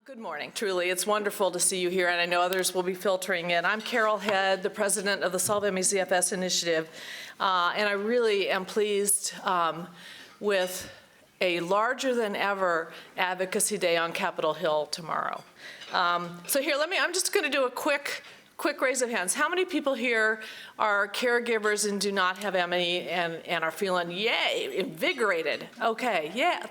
Good morning, truly. It's wonderful to see you here, and I know others will be filtering in. I'm Carol Head, the president of the Solve ME/CFS initiative, and I really am pleased with a larger than ever Advocacy Day on Capitol Hill tomorrow. So here, I'm just going to do a quick raise of hands. How many people here are caregivers and do not have ME and are feeling, yay, invigorated? Okay, yeah.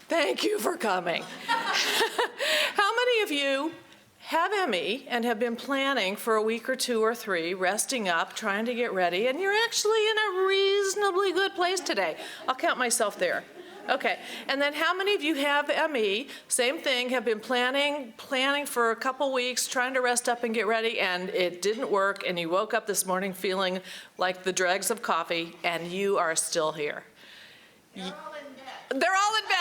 Thank you for coming. How many of you have ME and have been planning for a week or two or three, resting up, trying to get ready, and you're actually in a reasonably good place today? I'll count myself there. Okay, and then how many of you have ME, same thing, have been planning for a couple weeks, trying to rest up and get ready, and it didn't work, and you woke up this morning feeling like the dregs of coffee, and you are still here? They're all in bed.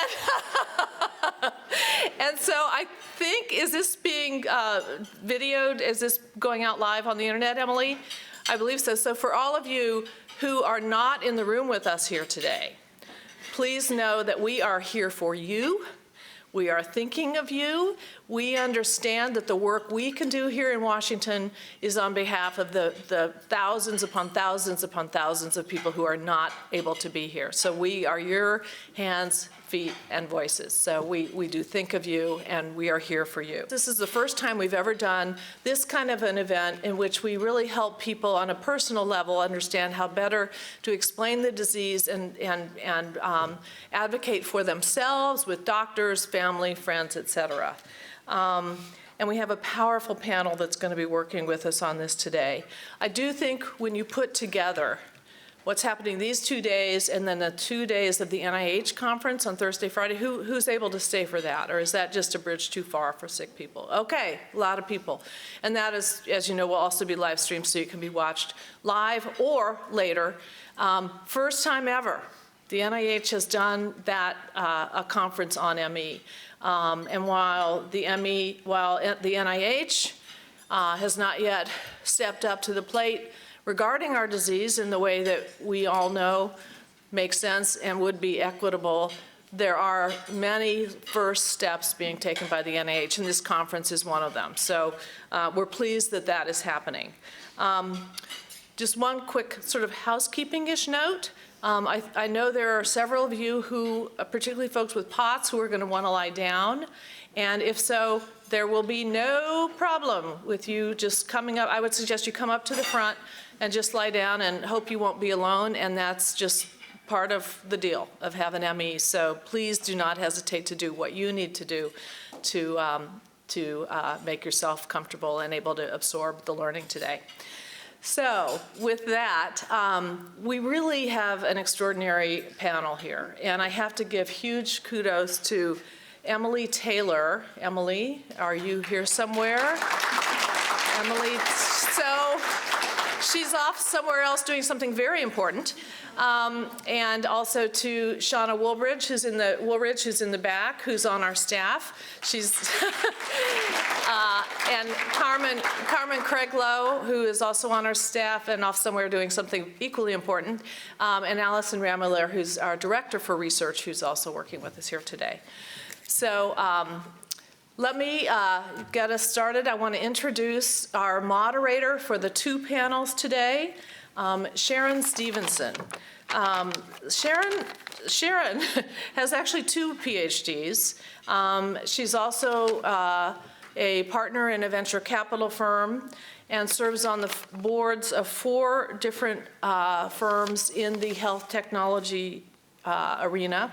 And so I think, is this being videoed? Is this going out live on the internet, Emily? I believe so. So for all of you who are not in the room with us here today, please know that we are here for you. We are thinking of you. We understand that the work we can do here in Washington is on behalf of the thousands upon thousands upon thousands of people who are not able to be here. So we are your hands, feet, and voices. So we do think of you, and we are here for you. This is the first time we've ever done this kind of an event in which we really help people on a personal level understand how better to explain the disease and advocate for themselves with doctors, family, friends, et cetera. And we have a powerful panel that's going to be working with us on this today. I do think when you put together what's happening these 2 days and then the 2 days of the NIH conference on Thursday, Friday, who's able to stay for that? Or is that just a bridge too far for sick people? Okay, a lot of people. And that is, as you know, will also be live streamed so you can be watched live or later. First time ever, the NIH has done that, a conference on ME. And while the NIH has not yet stepped up to the plate regarding our disease in the way that we all know makes sense and would be equitable, there are many first steps being taken by the NIH, and this conference is one of them. So we're pleased that that is happening. Just one quick sort of housekeeping-ish note. I know there are several of you who, particularly folks with POTS, who are going to want to lie down. And if so, there will be no problem with you just coming up. I would suggest you come up to the front and just lie down and hope you won't be alone. And that's just part of the deal of having ME. So please do not hesitate to do what you need to do to make yourself comfortable and able to absorb the learning today. So with that, we really have an extraordinary panel here, and I have to give huge kudos to Emily Taylor. Emily, are you here somewhere? Emily, so she's off somewhere else doing something very important. And also to Shauna Woolridge, who's in the back, who's on our staff. She's and Carmen Craiglow, who is also on our staff and off somewhere doing something equally important, and Allison Ramiller, who's our director for research, who's also working with us here today. So let me get us started. I want to introduce our moderator for the two panels today, Sharon Stevenson. Sharon has actually 2 PhDs. She's also a partner in a venture capital firm and serves on the boards of 4 different firms in the health technology arena.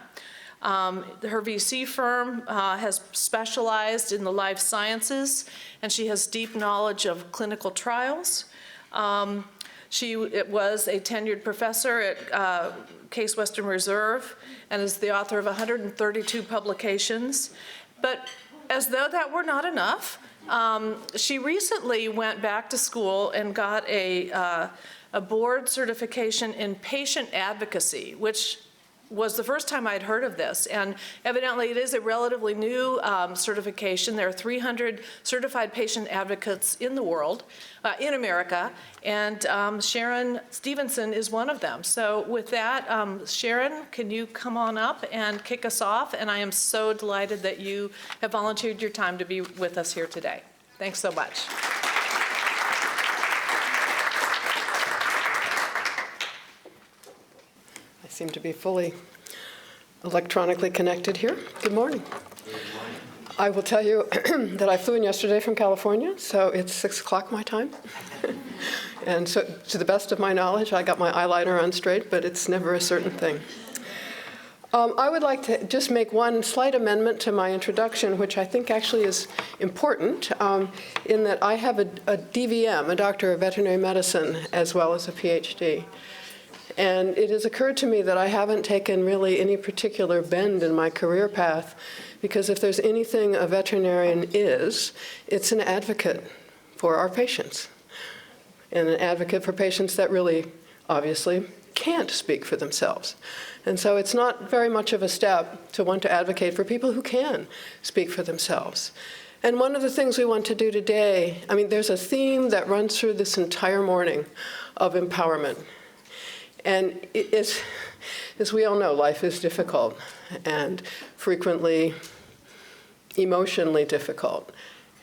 Her VC firm has specialized in the life sciences, and she has deep knowledge of clinical trials. She was a tenured professor at Case Western Reserve and is the author of 132 publications. But as though that were not enough, she recently went back to school and got a board certification in patient advocacy, which was the first time I'd heard of this, and evidently it is a relatively new certification. There are 300 certified patient advocates in the world, in America, and Sharon Stevenson is one of them. So with that, Sharon, can you come on up and kick us off? And I am so delighted that you have volunteered your time to be with us here today. Thanks so much. I seem to be fully electronically connected here. Good morning. I will tell you that I flew in yesterday from California, so it's 6 o'clock my time. And so, to the best of my knowledge, I got my eyeliner on straight, but it's never a certain thing. I would like to just make one slight amendment to my introduction, which I think actually is important, in that I have a DVM, a Doctor of Veterinary Medicine, as well as a PhD. And it has occurred to me that I haven't taken really any particular bend in my career path, because if there's anything a veterinarian is, it's an advocate for our patients, and an advocate for patients that really, obviously, can't speak for themselves. And so it's not very much of a step to want to advocate for people who can speak for themselves. And one of the things we want to do today, I mean, there's a theme that runs through this entire morning of empowerment. And as we all know, life is difficult and frequently emotionally difficult.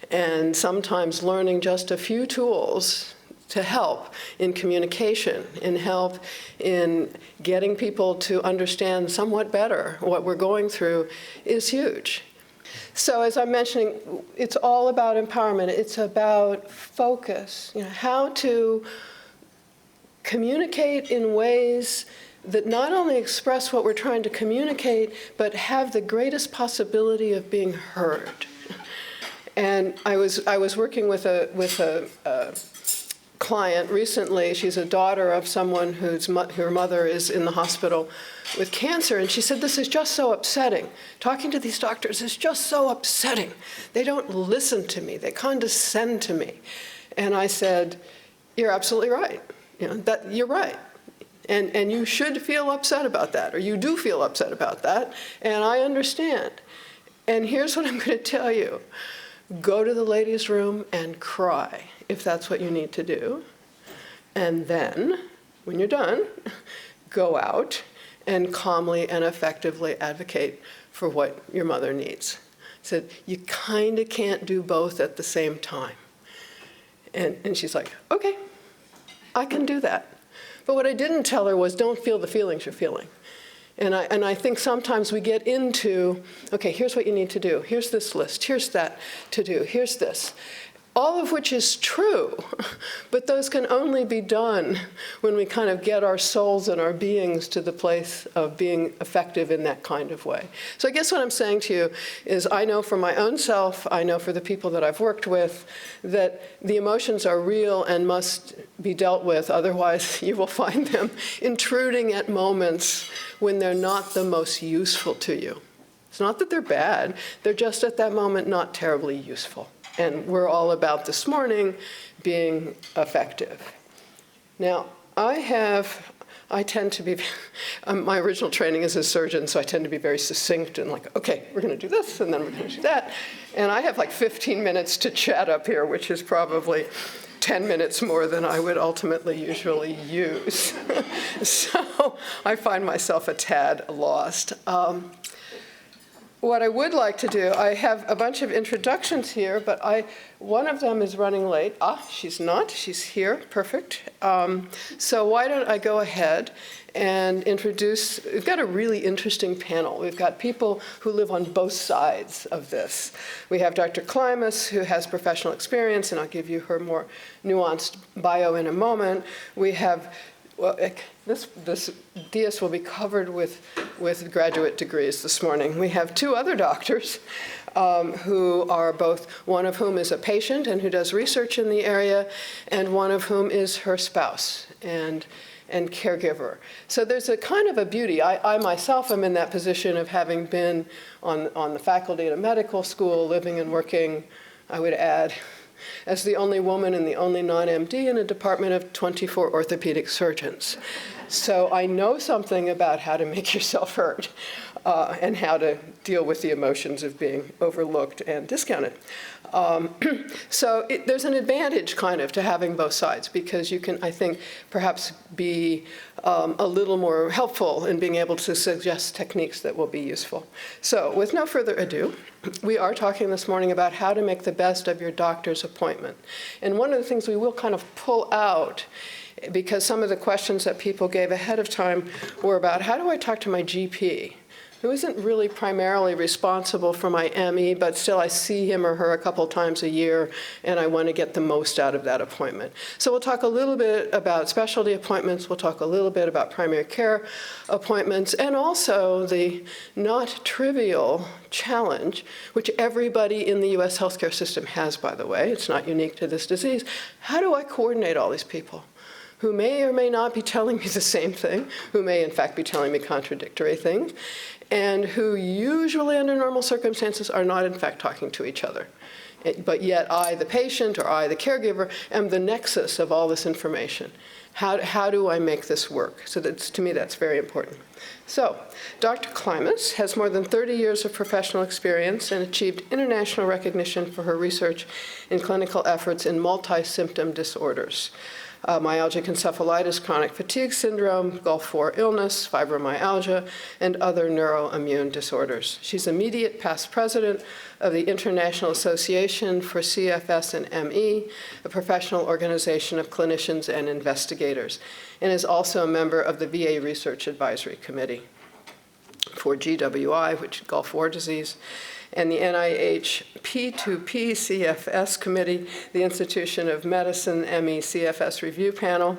And sometimes learning just a few tools to help in communication, in help in getting people to understand somewhat better what we're going through is huge. So as I'm mentioning, it's all about empowerment. It's about focus, how to communicate in ways that not only express what we're trying to communicate, but have the greatest possibility of being heard. And I was working with a client recently. She's a daughter of someone her mother is in the hospital with cancer, and she said, "This is just so upsetting. Talking to these doctors is just so upsetting. They don't listen to me. They condescend to me." And I said, "You're absolutely right. You're right. And you should feel upset about that, or you do feel upset about that, and I understand. And here's what I'm going to tell you. Go to the ladies' room and cry, if that's what you need to do. And then, when you're done, go out and calmly and effectively advocate for what your mother needs." I said, "You kind of can't do both at the same time." And she's like, "Okay, I can do that." But what I didn't tell her was, don't feel the feelings you're feeling. And I think sometimes we get into, okay, here's what you need to do. Here's this list. Here's that to do. Here's this. All of which is true, but those can only be done when we kind of get our souls and our beings to the place of being effective in that kind of way. So I guess what I'm saying to you is, I know for my own self, I know for the people that I've worked with, that the emotions are real and must be dealt with. Otherwise, you will find them intruding at moments when they're not the most useful to you. It's not that they're bad, they're just at that moment not terribly useful. And we're all about this morning being effective. Now, I tend to be, my original training is a surgeon, so I tend to be very succinct and like, okay, we're going to do this, and then we're going to do that. And I have like 15 minutes to chat up here, which is probably 10 minutes more than I would ultimately usually use. So I find myself a tad lost. What I would like to do, I have a bunch of introductions here, but one of them is running late. She's not. She's here. Perfect. So why don't I go ahead and introduce, we've got a really interesting panel. We've got people who live on both sides of this. We have Dr. Klimas, who has professional experience, and I'll give you her more nuanced bio in a moment. We have, well, this dais will be covered with graduate degrees this morning. We have two other doctors who are both, one of whom is a patient and who does research in the area, and one of whom is her spouse and caregiver. So there's a kind of a beauty. I myself am in that position of having been on the faculty at a medical school, living and working, I would add, as the only woman and the only non-MD in a department of 24 orthopedic surgeons. So I know something about how to make yourself heard and how to deal with the emotions of being overlooked and discounted. So there's an advantage kind of to having both sides, because you can, I think, perhaps be a little more helpful in being able to suggest techniques that will be useful. So with no further ado, we are talking this morning about how to make the best of your doctor's appointment. And one of the things we will kind of pull out, because some of the questions that people gave ahead of time were about, how do I talk to my GP, who isn't really primarily responsible for my ME, but still I see him or her a couple times a year, and I want to get the most out of that appointment. So we'll talk a little bit about specialty appointments, we'll talk a little bit about primary care appointments, and also the not trivial challenge, which everybody in the US healthcare system has, by the way, it's not unique to this disease. How do I coordinate all these people who may or may not be telling me the same thing, who may in fact be telling me contradictory things, and who usually under normal circumstances are not in fact talking to each other. But yet I, the patient, or I, the caregiver, am the nexus of all this information. How do I make this work? So to me, that's very important. So Dr. Klimas has more than 30 years of professional experience and achieved international recognition for her research in clinical efforts in multi-symptom disorders. Myalgic encephalitis, chronic fatigue syndrome, Gulf War illness, fibromyalgia, and other neuroimmune disorders. She's immediate past president of the International Association for CFS and ME, a professional organization of clinicians and investigators, and is also a member of the VA Research Advisory Committee for GWI, which is Gulf War disease, and the NIH P2P CFS Committee, the Institution of Medicine ME CFS Review Panel.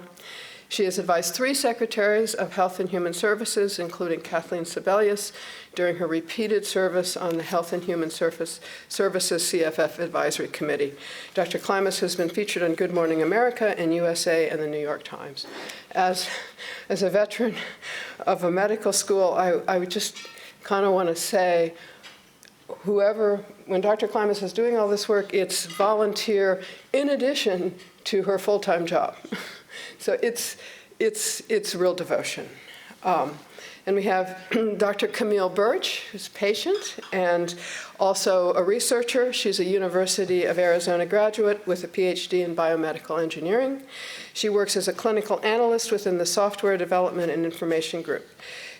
She has advised 3 secretaries of Health and Human Services, including Kathleen Sebelius, during her repeated service on the Health and Human Services CFF Advisory Committee. Dr. Klimas has been featured on Good Morning America and USA and the New York Times. As a veteran of a medical school, I would just kind of want to say, when Dr. Klimas is doing all this work, it's volunteer in addition to her full-time job. So it's real devotion. And we have Dr. Camille Birch, who's a patient and also a researcher. She's a University of Arizona graduate with a PhD in biomedical engineering. She works as a clinical analyst within the Software Development and Information Group.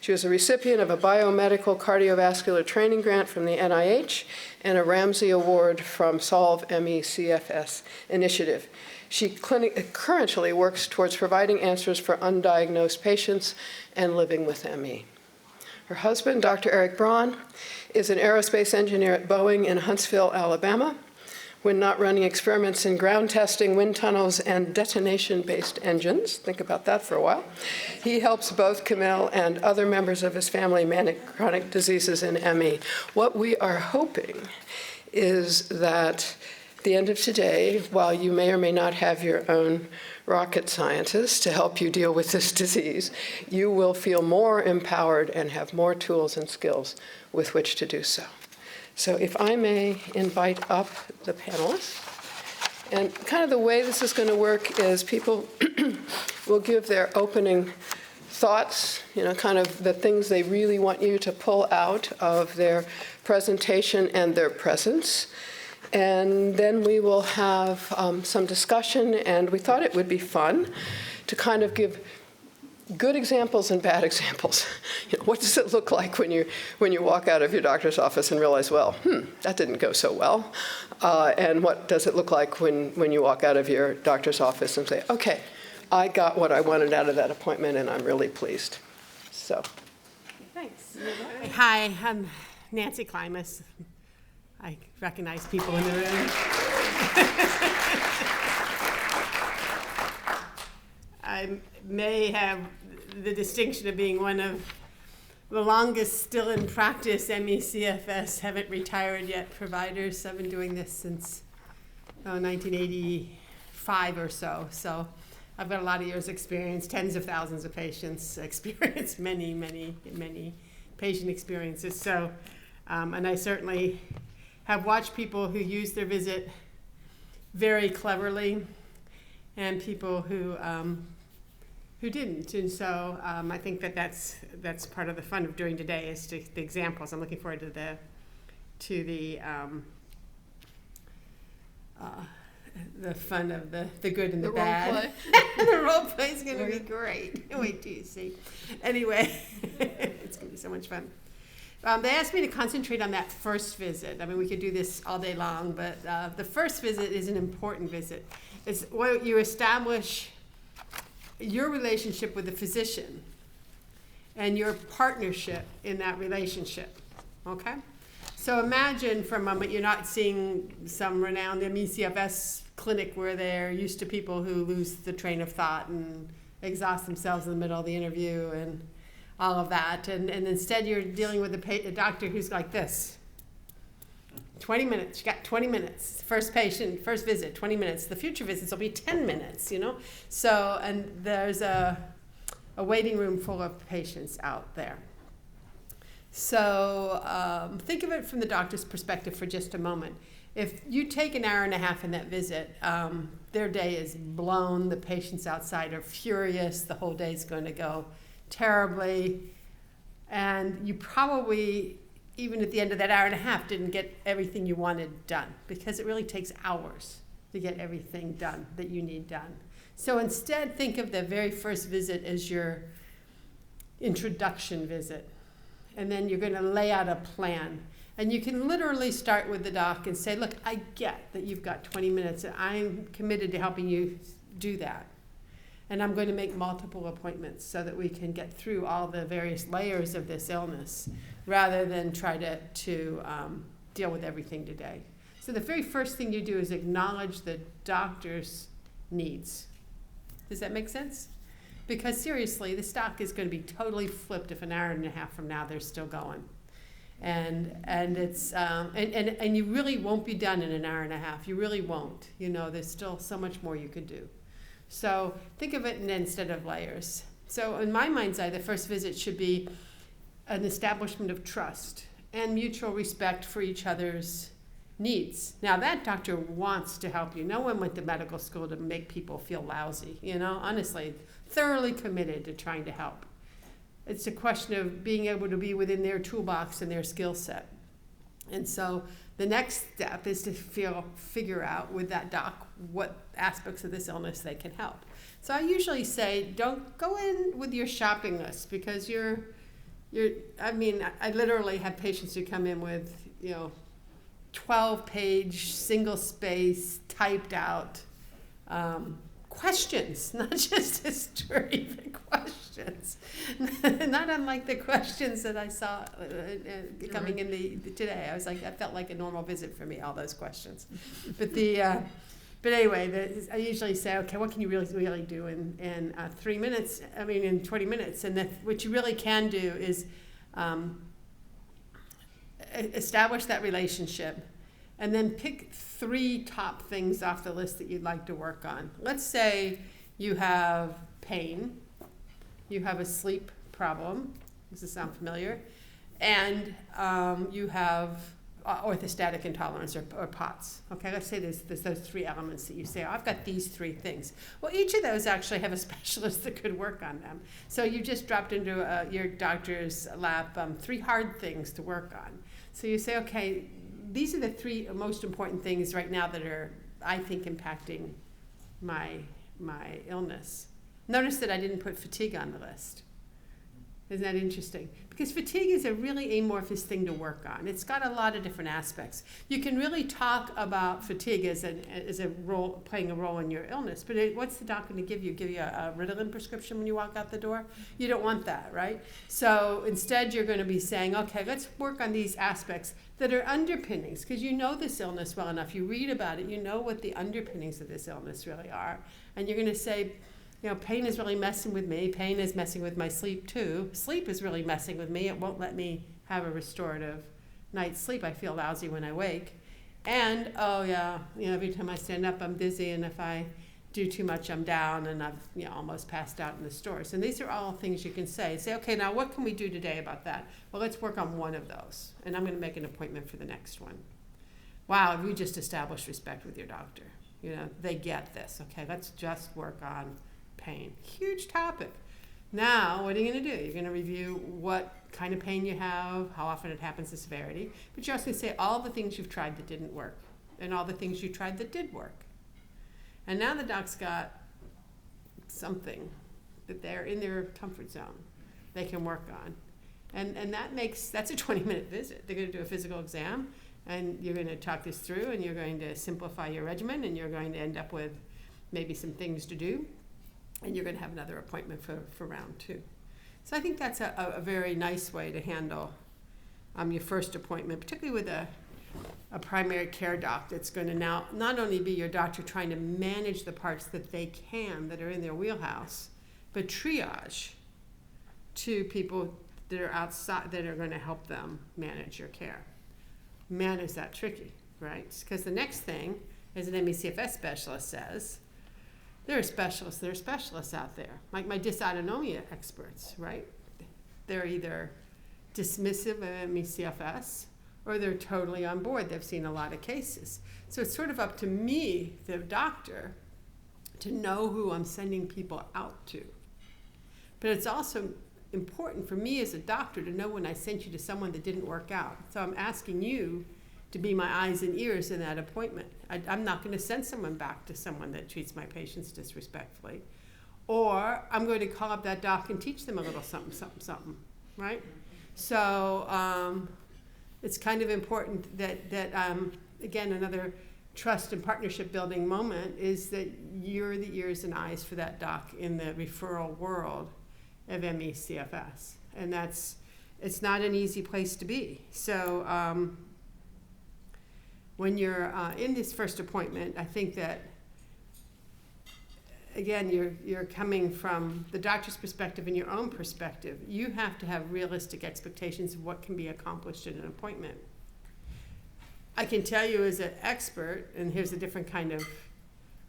She was a recipient of a biomedical cardiovascular training grant from the NIH and a Ramsay Award from Solve ME CFS Initiative. She currently works towards providing answers for undiagnosed patients and living with ME. Her husband, Dr. Eric Braun, is an aerospace engineer at Boeing in Huntsville, Alabama. When not running experiments in ground testing, wind tunnels, and detonation-based engines, think about that for a while, he helps both Camille and other members of his family manage chronic diseases in ME. What we are hoping is that at the end of today, while you may or may not have your own rocket scientist to help you deal with this disease, you will feel more empowered and have more tools and skills with which to do so. So if I may invite up the panelists. And kind of the way this is going to work is people will give their opening thoughts, kind of the things they really want you to pull out of their presentation and their presence. And then we will have some discussion, and we thought it would be fun to kind of give good examples and bad examples. What does it look like when you walk out of your doctor's office and realize, well, that didn't go so well? And what does it look like when you walk out of your doctor's office and say, okay, I got what I wanted out of that appointment, and I'm really pleased. So. Thanks. Hi, I'm Nancy Klimas. I recognize people in the room. I may have the distinction of being one of the longest still in practice ME/CFS, haven't retired yet providers. I've been doing this since 1985 or so. So I've got a lot of years experience, tens of thousands of patients experience, many, many, many patient experiences. So, and I certainly have watched people who use their visit very cleverly and people who who didn't. And so I think that's part of the fun of doing today is the examples. I'm looking forward to the fun of the good and the bad. The role play is going to be great. Wait till you see. Anyway, it's going to be so much fun. They asked me to concentrate on that first visit. I mean, we could do this all day long, but the first visit is an important visit. It's where you establish your relationship with the physician and your partnership in that relationship, okay? So imagine for a moment you're not seeing some renowned MECFS clinic where they're used to people who lose the train of thought and exhaust themselves in the middle of the interview and all of that. And instead you're dealing with a doctor who's like this. 20 minutes, you got 20 minutes. First patient, first visit, 20 minutes. The future visits will be 10 minutes, you know? So, and there's a waiting room full of patients out there. So think of it from the doctor's perspective for just a moment. If you take an hour and a half in that visit, their day is blown, the patients outside are furious, the whole day is going to go terribly, and you probably, even at the end of that hour and a half, didn't get everything you wanted done, because it really takes hours to get everything done that you need done. So instead, think of the very first visit as your introduction visit. And then you're going to lay out a plan. And you can literally start with the doc and say, look, I get that you've got 20 minutes, and I'm committed to helping you do that. And I'm going to make multiple appointments so that we can get through all the various layers of this illness rather than try to deal with everything today. So the very first thing you do is acknowledge the doctor's needs. Does that make sense? Because seriously, the stock is going to be totally flipped if an hour and a half from now they're still going. And it's and you really won't be done in an hour and a half. You really won't. You know, there's still so much more you could do. So think of it instead of layers. So in my mind's eye, the first visit should be an establishment of trust and mutual respect for each other's needs. Now that doctor wants to help you. No one went to medical school to make people feel lousy, you know, honestly, thoroughly committed to trying to help. It's a question of being able to be within their toolbox and their skill set. And so the next step is to figure out with that doc what aspects of this illness they can help. So I usually say, don't go in with your shopping list, because I literally have patients who come in with, 12-page, single-space, typed out questions, not just history, but questions. Not unlike the questions that I saw coming in today. I was like, that felt like a normal visit for me, all those questions. But anyway, I usually say, okay, what can you really do in 3 minutes? In 20 minutes. And what you really can do is establish that relationship, and then pick 3 top things off the list that you'd like to work on. Let's say you have pain, you have a sleep problem. Does this sound familiar? And you have orthostatic intolerance or POTS. Okay, let's say there's those 3 elements that you say, I've got these 3 things. Well, each of those actually have a specialist that could work on them. So you just dropped into your doctor's lap 3 hard things to work on. So you say, okay, these are the 3 most important things right now that are, I think, impacting my illness. Notice that I didn't put fatigue on the list. Isn't that interesting? Because fatigue is a really amorphous thing to work on. It's got a lot of different aspects. You can really talk about fatigue as a role, playing a role in your illness, but what's the doctor going to give you? Give you a Ritalin prescription when you walk out the door? You don't want that, right? So instead you're going to be saying, okay, let's work on these aspects that are underpinnings, because you know this illness well enough. You read about it, you know what the underpinnings of this illness really are, and you're going to say, pain is really messing with me. Pain is messing with my sleep too. Sleep is really messing with me. It won't let me have a restorative night's sleep. I feel lousy when I wake. And, every time I stand up, I'm dizzy. And if I do too much, I'm down. And I've, almost passed out in the stores. And these are all things you can say. Say, okay, now what can we do today about that? Well, let's work on one of those. And I'm going to make an appointment for the next one. Wow, you just established respect with your doctor. They get this. Okay, let's just work on pain. Huge topic. Now, what are you going to do? You're going to review what kind of pain you have, how often it happens, the severity, but you're also going to say all the things you've tried that didn't work and all the things you tried that did work. And now the doc's got something that they're in their comfort zone they can work on. And that's a 20-minute visit. They're going to do a physical exam, and you're going to talk this through, and you're going to simplify your regimen, and you're going to end up with maybe some things to do, and you're going to have another appointment for round 2. So I think that's a very nice way to handle your first appointment, particularly with a primary care doc that's going to now not only be your doctor trying to manage the parts that they can that are in their wheelhouse, but triage to people that are outside that are going to help them manage your care. Man, is that tricky, right? Because the next thing, as an MECFS specialist says, there are specialists out there, like my dysautonomia experts, right? They're either dismissive of MECFS or they're totally on board. They've seen a lot of cases. So it's sort of up to me, the doctor, to know who I'm sending people out to. But it's also important for me as a doctor to know when I sent you to someone that didn't work out. So I'm asking you to be my eyes and ears in that appointment. I'm not going to send someone back to someone that treats my patients disrespectfully. Or I'm going to call up that doc and teach them a little something, right? So it's kind of important that again, another trust and partnership building moment is that you're the ears and eyes for that doc in the referral world of MECFS. And it's not an easy place to be. So when you're in this first appointment, I think that, again, you're coming from the doctor's perspective and your own perspective. You have to have realistic expectations of what can be accomplished in an appointment. I can tell you as an expert, and here's a different kind of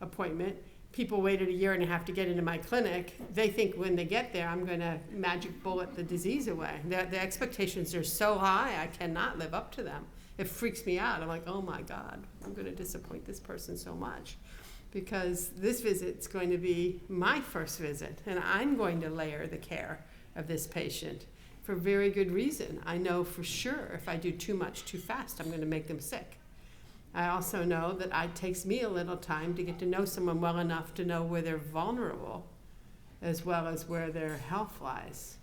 appointment, people waited 1.5 years to get into my clinic. They think when they get there, I'm going to magic bullet the disease away. The expectations are so high, I cannot live up to them. It freaks me out. I'm like, oh my God, I'm going to disappoint this person so much. Because this visit's going to be my first visit, and I'm going to layer the care of this patient for very good reason. I know for sure if I do too much too fast, I'm going to make them sick. I also know that it takes me a little time to get to know someone well enough to know where they're vulnerable as well as where their health lies.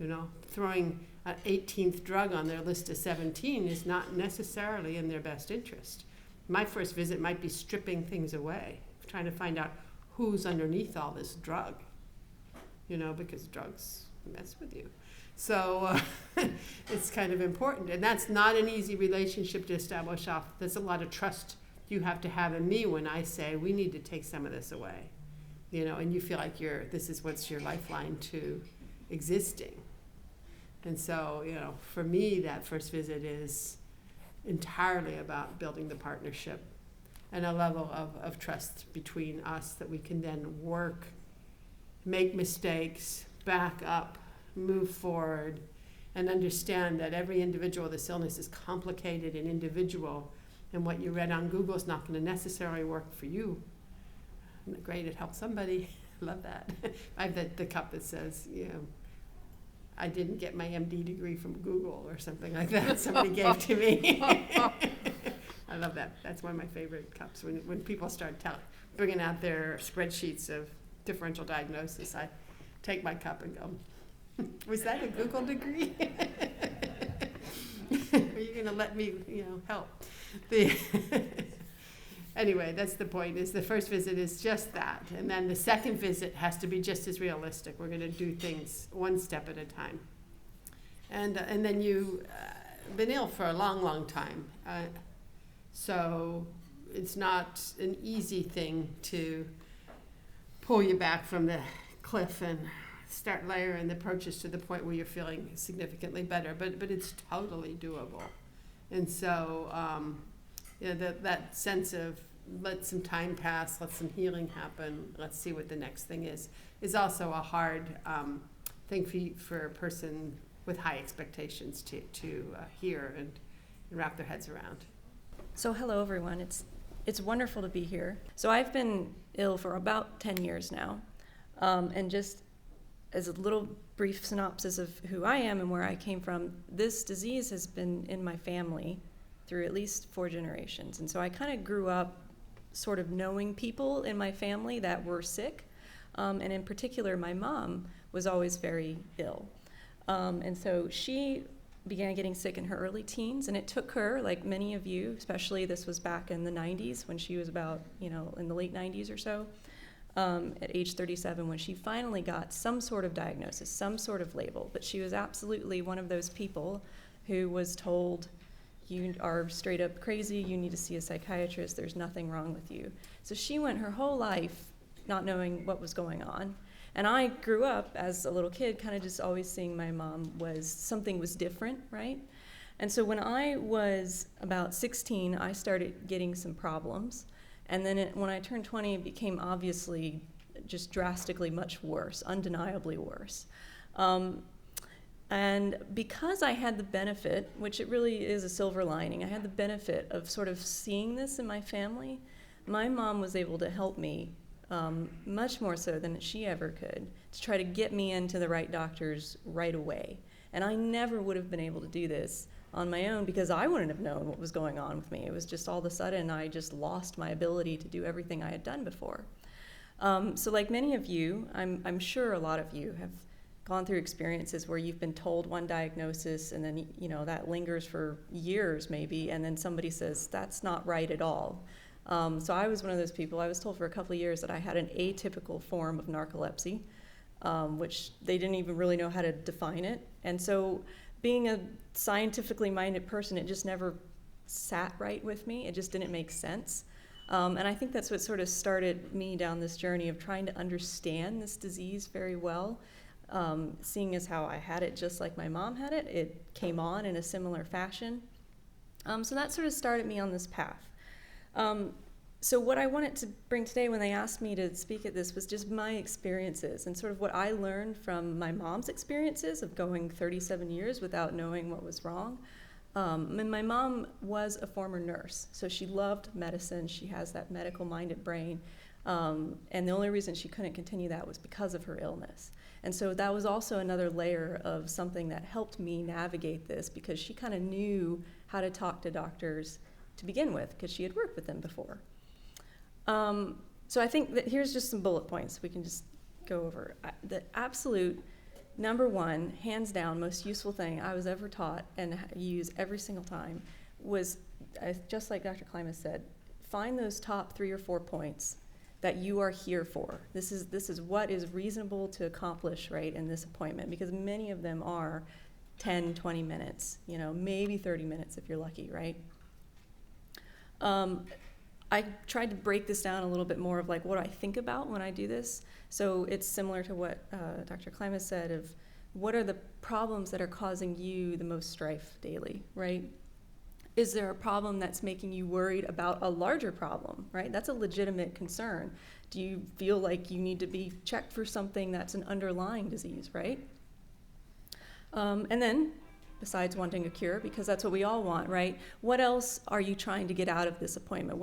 You know, throwing an 18th drug on their list of 17 is not necessarily in their best interest. My first visit might be stripping things away, trying to find out who's underneath all this drug, you know, because drugs mess with you. So it's kind of important. And that's not an easy relationship to establish off. There's a lot of trust you have to have in me when I say, we need to take some of this away, you know, and you feel like this is what's your lifeline to existing. And so, you know, for me, that first visit is entirely about building the partnership and a level of trust between us that we can then work, make mistakes, back up, move forward, and understand that every individual with this illness is complicated and individual, and what you read on Google is not going to necessarily work for you. Great, it helps somebody. Love that. I have the cup that says, you know, I didn't get my MD degree from Google or something like that. Somebody gave to me. I love that. That's one of my favorite cups. When people start bringing out their spreadsheets of differential diagnosis, I take my cup and go, was that a Google degree? Are you going to let me, you know, help? Anyway, that's the point, is the first visit is just that. And then the second visit has to be just as realistic. We're going to do things one step at a time. And then you've been ill for a long, long time. So it's not an easy thing to pull you back from the cliff and start layering the approaches to the point where you're feeling significantly better. But it's totally doable. And so you know, that sense of let some time pass, let some healing happen, let's see what the next thing is also a hard thing for a person with high expectations to hear and wrap their heads around. So hello everyone, it's wonderful to be here. So I've been ill for about 10 years now. And just as a little brief synopsis of who I am and where I came from, this disease has been in my family through at least 4 generations. And so I kind of grew up sort of knowing people in my family that were sick. And in particular, my mom was always very ill. And so she began getting sick in her early teens, and it took her, like many of you, especially this was back in the 90s when she was about, in the late 90s or so, at age 37, when she finally got some sort of diagnosis, some sort of label. But she was absolutely one of those people who was told, you are straight up crazy, you need to see a psychiatrist, there's nothing wrong with you. So she went her whole life not knowing what was going on. And I grew up as a little kid kind of just always seeing my mom something was different, right? And so when I was about 16, I started getting some problems. And then when I turned 20, it became obviously just drastically much worse, undeniably worse. And because I had the benefit, which it really is a silver lining, I had the benefit of sort of seeing this in my family, my mom was able to help me much more so than she ever could to try to get me into the right doctors right away. And I never would have been able to do this on my own because I wouldn't have known what was going on with me. It was just all of a sudden I just lost my ability to do everything I had done before. So like many of you, I'm sure a lot of you have gone through experiences where you've been told one diagnosis and then that lingers for years maybe, and then somebody says that's not right at all. So I was one of those people. I was told for a couple of years that I had an atypical form of narcolepsy, which they didn't even really know how to define it. And so being a scientifically minded person, it just never sat right with me. It just didn't make sense. And I think that's what sort of started me down this journey of trying to understand this disease very well. Seeing as how I had it just like my mom had it, it came on in a similar fashion. So that sort of started me on this path. So what I wanted to bring today when they asked me to speak at this was just my experiences and sort of what I learned from my mom's experiences of going 37 years without knowing what was wrong. And my mom was a former nurse, so she loved medicine. She has that medical-minded brain. And the only reason she couldn't continue that was because of her illness. And so that was also another layer of something that helped me navigate this because she kind of knew how to talk to doctors to begin with because she had worked with them before. So I think that here's just some bullet points we can just go over. The absolute number one, hands down, most useful thing I was ever taught and use every single time was, just like Dr. Klimas said, find those top 3 or 4 points that you are here for. This is what is reasonable to accomplish, right, in this appointment, because many of them are 10, 20 minutes, maybe 30 minutes if you're lucky, right? I tried to break this down a little bit more of like what I think about when I do this. So it's similar to what Dr. Klimas said of what are the problems that are causing you the most strife daily, right? Is there a problem that's making you worried about a larger problem, right? That's a legitimate concern. Do you feel like you need to be checked for something that's an underlying disease, right? And then, besides wanting a cure, because that's what we all want, right? What else are you trying to get out of this appointment?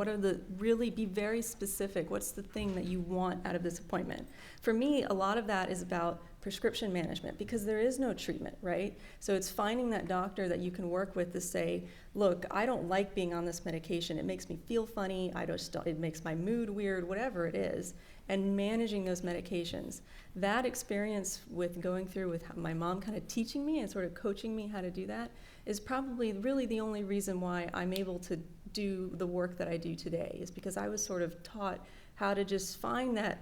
Really be very specific. What's the thing that you want out of this appointment? For me, a lot of that is about prescription management because there is no treatment, right? So it's finding that doctor that you can work with to say, look, I don't like being on this medication. It makes me feel funny. It makes my mood weird, whatever it is. And managing those medications. That experience with going through with my mom kind of teaching me and sort of coaching me how to do that is probably really the only reason why I'm able to do the work that I do today, is because I was sort of taught how to just find that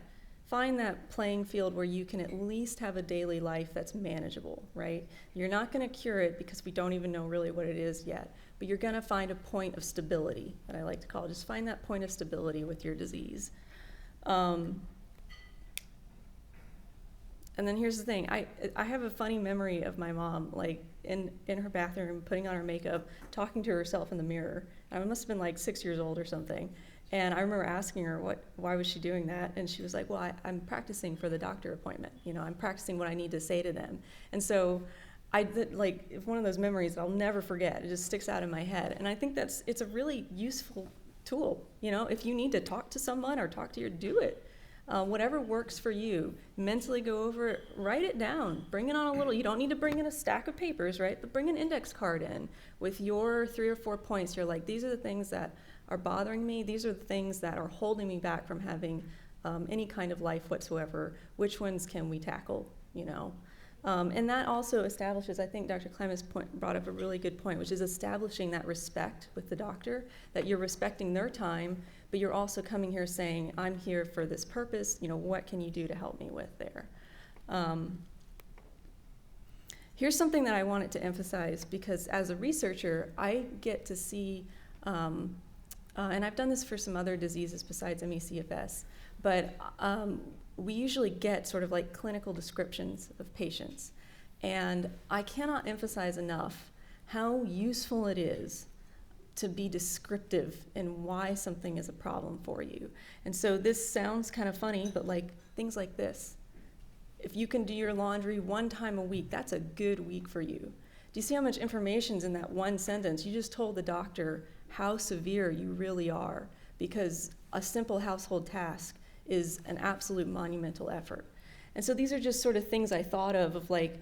playing field where you can at least have a daily life that's manageable, right? You're not going to cure it because we don't even know really what it is yet, but you're going to find a point of stability that I like to call. Just find that point of stability with your disease. And then here's the thing, I have a funny memory of my mom, like in her bathroom, putting on her makeup, talking to herself in the mirror. I must have been like 6 years old or something. And I remember asking her why was she doing that? And she was like, well, I'm practicing for the doctor appointment. I'm practicing what I need to say to them. And so it's one of those memories that I'll never forget. It just sticks out in my head. And I think it's a really useful tool. If you need to talk to someone or do it. Whatever works for you, mentally go over it, write it down, bring it on a little, you don't need to bring in a stack of papers, right? But bring an index card in with your 3 or 4 points. You're like, these are the things that are bothering me. These are the things that are holding me back from having any kind of life whatsoever. Which ones can we tackle, you know? And that also establishes, I think Dr. Klimas brought up a really good point, which is establishing that respect with the doctor, that you're respecting their time, but you're also coming here saying, I'm here for this purpose, you know, what can you do to help me with there? Here's something that I wanted to emphasize, because as a researcher, I get to see, and I've done this for some other diseases besides ME/CFS, but we usually get sort of like clinical descriptions of patients. And I cannot emphasize enough how useful it is to be descriptive in why something is a problem for you. And so this sounds kind of funny, but like things like this. If you can do your laundry 1 time a week, that's a good week for you. Do you see how much information's in that one sentence? You just told the doctor how severe you really are, because a simple household task is an absolute monumental effort. And so these are just sort of things I thought of like,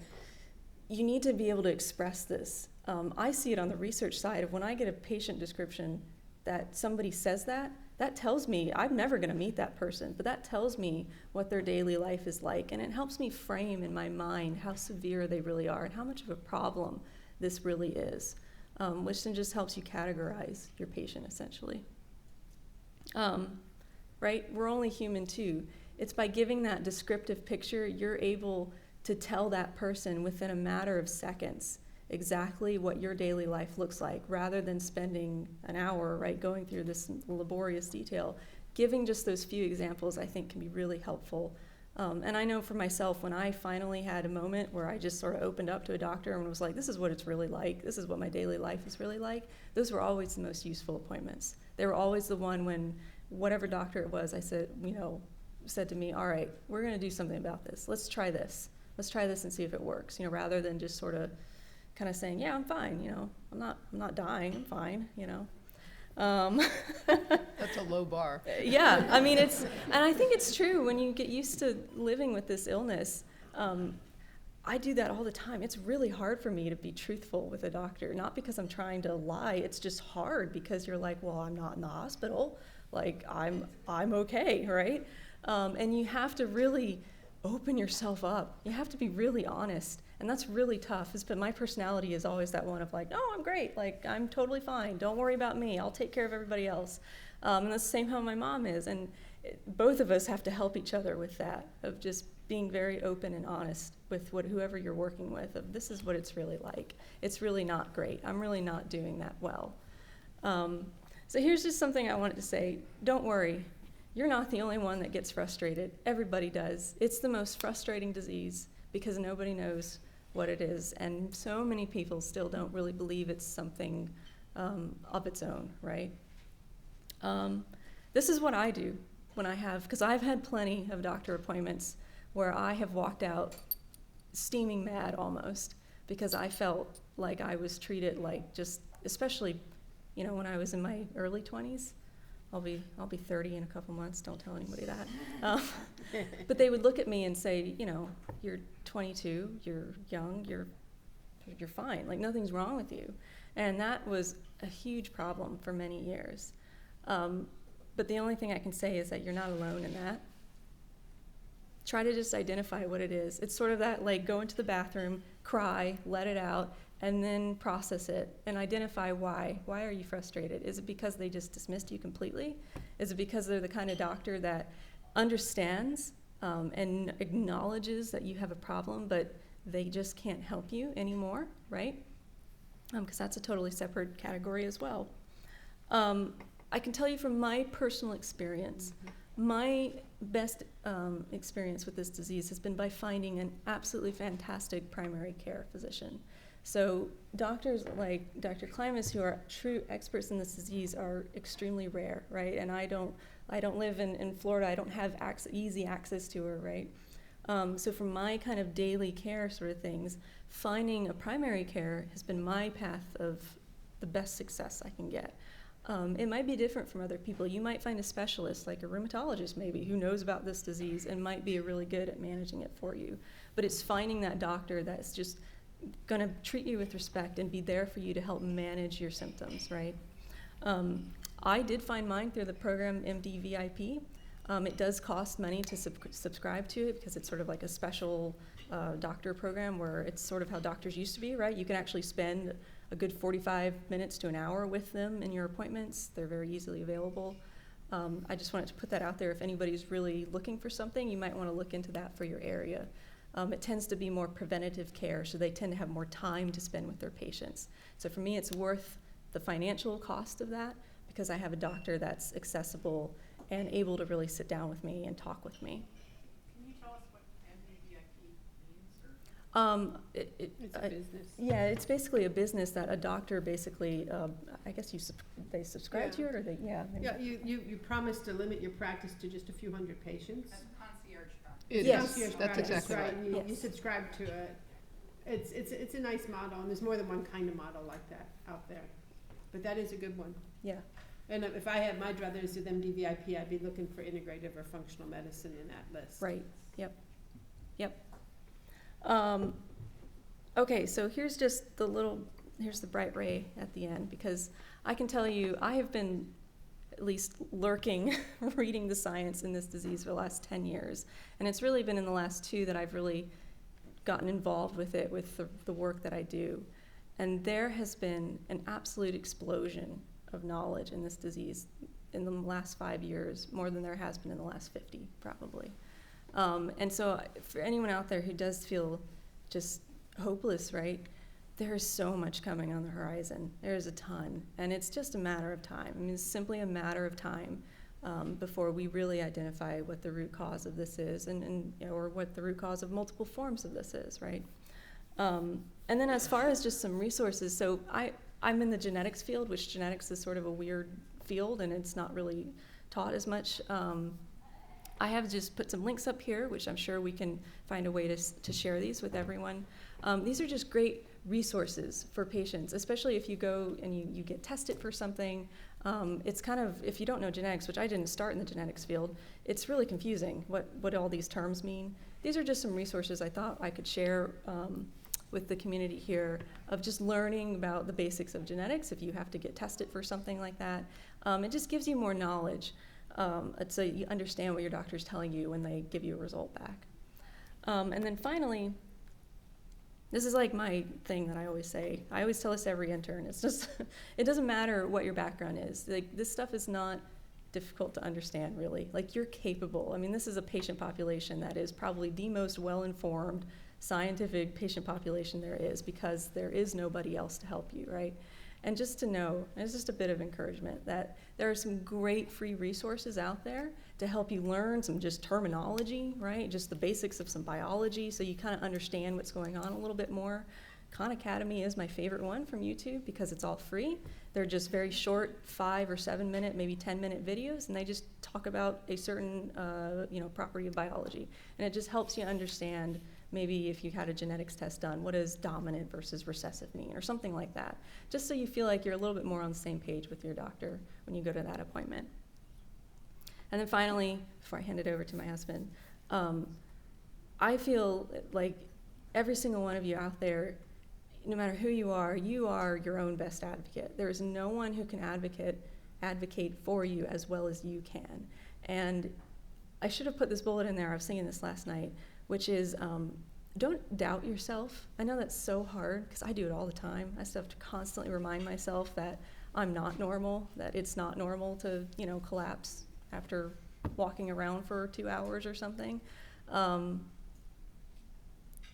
you need to be able to express this. I see it on the research side of when I get a patient description that somebody says that tells me I'm never gonna meet that person, but that tells me what their daily life is like, and it helps me frame in my mind how severe they really are and how much of a problem this really is, which then just helps you categorize your patient essentially. Right? We're only human too. It's by giving that descriptive picture, you're able to tell that person within a matter of seconds exactly what your daily life looks like, rather than spending an hour, right, going through this laborious detail. Giving just those few examples, I think, can be really helpful. And I know for myself, when I finally had a moment where I just sort of opened up to a doctor and was like, this is what it's really like, this is what my daily life is really like, those were always the most useful appointments. They were always the one when whatever doctor it was, I said, you know, said to me, all right, we're gonna do something about this. Let's try this. Let's try this and see if it works, you know, rather than just sort of kind of saying, yeah, I'm fine, you know, I'm not dying, I'm fine, you know. That's a low bar. Yeah, I mean, and I think it's true when you get used to living with this illness. I do that all the time. It's really hard for me to be truthful with a doctor, not because I'm trying to lie. It's just hard because you're like, well, I'm not in the hospital. Like, I'm okay, right? And you have to really open yourself up. You have to be really honest. And that's really tough. But my personality is always that one of like, oh, I'm great. Like, I'm totally fine. Don't worry about me. I'll take care of everybody else. And that's the same how my mom is. And both of us have to help each other with that, of just being very open and honest with whoever you're working with, of this is what it's really like. It's really not great. I'm really not doing that well. So here's just something I wanted to say. Don't worry. You're not the only one that gets frustrated. Everybody does. It's the most frustrating disease because nobody knows what it is. And so many people still don't really believe it's something of its own, right? This is what I do when I have, because I've had plenty of doctor appointments where I have walked out steaming mad almost because I felt like I was treated like just, especially, you know, when I was in my early 20s. I'll be 30 in a couple months, don't tell anybody that. But they would look at me and say, you know, you're 22, you're young, you're fine, like nothing's wrong with you. And that was a huge problem for many years. But the only thing I can say is that you're not alone in that. Try to just identify what it is. It's sort of that, like, go into the bathroom, cry, let it out, and then process it and identify why. Why are you frustrated? Is it because they just dismissed you completely? Is it because they're the kind of doctor that understands and acknowledges that you have a problem, but they just can't help you anymore, right? Because that's a totally separate category as well. I can tell you from my personal experience, my best experience with this disease has been by finding an absolutely fantastic primary care physician. So doctors like Dr. Klimas, who are true experts in this disease, are extremely rare, right? And I don't live in Florida. I don't have easy access to her, right? So for my kind of daily care sort of things, finding a primary care has been my path of the best success I can get. It might be different from other people. You might find a specialist, like a rheumatologist maybe, who knows about this disease and might be really good at managing it for you. But it's finding that doctor that's just going to treat you with respect and be there for you to help manage your symptoms, right? I did find mine through the program MD VIP. It does cost money to subscribe to it because it's sort of like a special doctor program where it's sort of how doctors used to be, right? You can actually spend a good 45 minutes to an hour with them in your appointments. They're very easily available. I just wanted to put that out there. If anybody's really looking for something, you might want to look into that for your area. It tends to be more preventative care, so they tend to have more time to spend with their patients. So for me, it's worth the financial cost of that because I have a doctor that's accessible and able to really sit down with me and talk with me. Can you tell us what MDVIP means? It's a business. Yeah, it's basically a business that a doctor basically, I guess they subscribe to it, or they, yeah. Yeah, you promised to limit your practice to just a few hundred patients. As a concierge practice. It Yes. is. Concierge That's practice, exactly right. You Yes. subscribe to it. It's a nice model, and there's more than one kind of model like that out there. But that is a good one. Yeah. And if I had my druthers with MDVIP, I'd be looking for integrative or functional medicine in that list. Right, yep. Okay, so here's just here's the bright ray at the end, because I can tell you, I have been at least lurking, reading the science in this disease for the last 10 years. And it's really been in the last 2 that I've really gotten involved with it, with the work that I do. And there has been an absolute explosion of knowledge in this disease in the last 5 years, more than there has been in the last 50, probably. And so for anyone out there who does feel just hopeless, right, there is so much coming on the horizon. There's a ton, and it's just a matter of time. I mean, it's simply a matter of time before we really identify what the root cause of this is, and or what the root cause of multiple forms of this is, right? And then as far as just some resources, so I'm in the genetics field, which genetics is sort of a weird field, and it's not really taught as much. I have just put some links up here, which I'm sure we can find a way to share these with everyone. These are just great resources for patients, especially if you go and you get tested for something. It's kind of, if you don't know genetics, which I didn't start in the genetics field, it's really confusing what all these terms mean. These are just some resources I thought I could share with the community here of just learning about the basics of genetics if you have to get tested for something like that. It just gives you more knowledge so you understand what your doctor's telling you when they give you a result back. And then finally, this is like my thing that I always say. I always tell this to every intern. It's just, it doesn't matter what your background is. Like, this stuff is not difficult to understand, really. Like, you're capable. I mean, this is a patient population that is probably the most well-informed scientific patient population there is, because there is nobody else to help you, right? And just to know, it's just a bit of encouragement that there are some great free resources out there to help you learn some just terminology, right? Just the basics of some biology, so you kind of understand what's going on a little bit more. Khan Academy is my favorite one from YouTube because it's all free. They're just very short, 5 or 7 minute, maybe 10-minute videos, and they just talk about a certain property of biology. And it just helps you understand, maybe if you had a genetics test done, what does dominant versus recessive mean, or something like that, just so you feel like you're a little bit more on the same page with your doctor when you go to that appointment. And then finally, before I hand it over to my husband, I feel like every single one of you out there, no matter who you are your own best advocate. There is no one who can advocate for you as well as you can. And I should have put this bullet in there, I was thinking this last night, which is don't doubt yourself. I know that's so hard because I do it all the time. I still have to constantly remind myself that I'm not normal, that it's not normal to, collapse after walking around for 2 hours or something.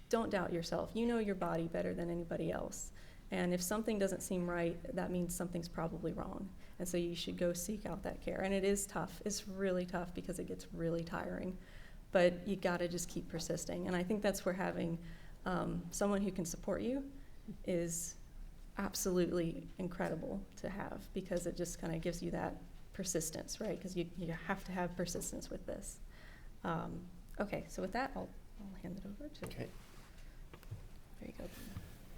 Don't doubt yourself. You know your body better than anybody else. And if something doesn't seem right, that means something's probably wrong. And so you should go seek out that care. And it is tough. It's really tough because it gets really tiring. But you gotta just keep persisting. And I think that's where having someone who can support you is absolutely incredible to have, because it just kind of gives you that persistence, right? Because you have to have persistence with this. Okay, so with that, I'll hand it over to. Okay. There you go.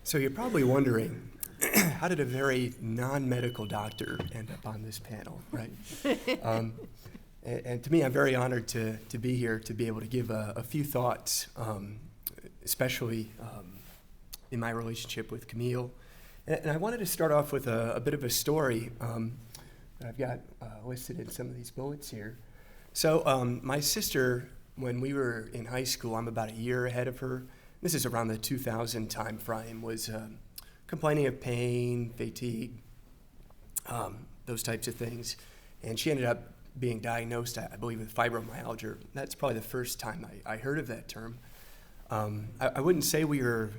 So you're probably wondering, how did a very non-medical doctor end up on this panel, right? And to me, I'm very honored to be here, to be able to give a few thoughts, especially in my relationship with Camille. And I wanted to start off with a bit of a story that I've got listed in some of these bullets here. So my sister, when we were in high school, I'm about a year ahead of her. This is around the 2000 time frame, was complaining of pain, fatigue, those types of things. And she ended up being diagnosed, I believe, with fibromyalgia. That's probably the first time I heard of that term. I wouldn't say we were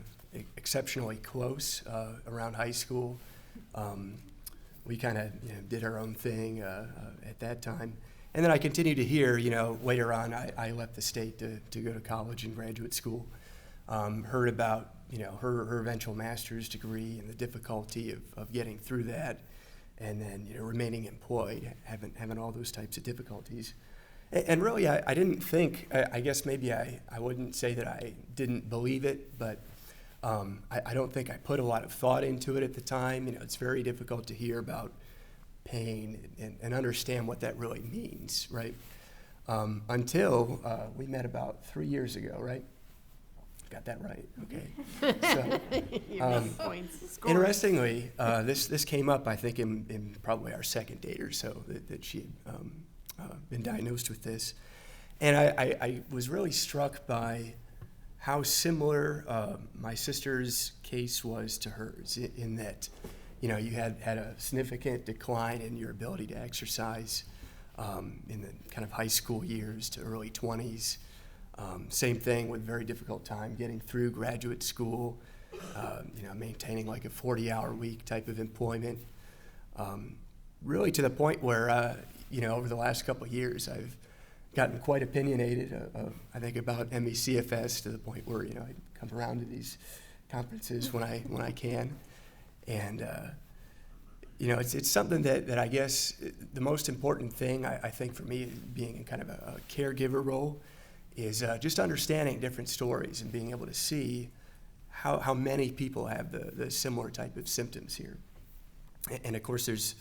exceptionally close around high school. We kind of did our own thing at that time. And then I continued to hear, later on, I left the state to go to college and graduate school. Heard about, her eventual master's degree and the difficulty of getting through that, and then, remaining employed, having all those types of difficulties. And really, I didn't think, I guess maybe I wouldn't say that I didn't believe it, but I don't think I put a lot of thought into it at the time. It's very difficult to hear about pain and understand what that really means, right? Until we met about 3 years ago, right? Got that right, okay. So, Points. interestingly, this came up, I think, in probably our second date or so, that she had been diagnosed with this. And I was really struck by how similar my sister's case was to hers, in that, you had a significant decline in your ability to exercise in the kind of high school years to early 20s. Same thing, with very difficult time getting through graduate school, maintaining like a 40-hour week type of employment. Really to the point where, over the last couple of years, I've gotten quite opinionated, I think, about MECFS, to the point where, I come around to these conferences when I can. And, it's something that I guess the most important thing, I think, for me, being in kind of a caregiver role, is just understanding different stories and being able to see how many people have the similar type of symptoms here. And of course, there's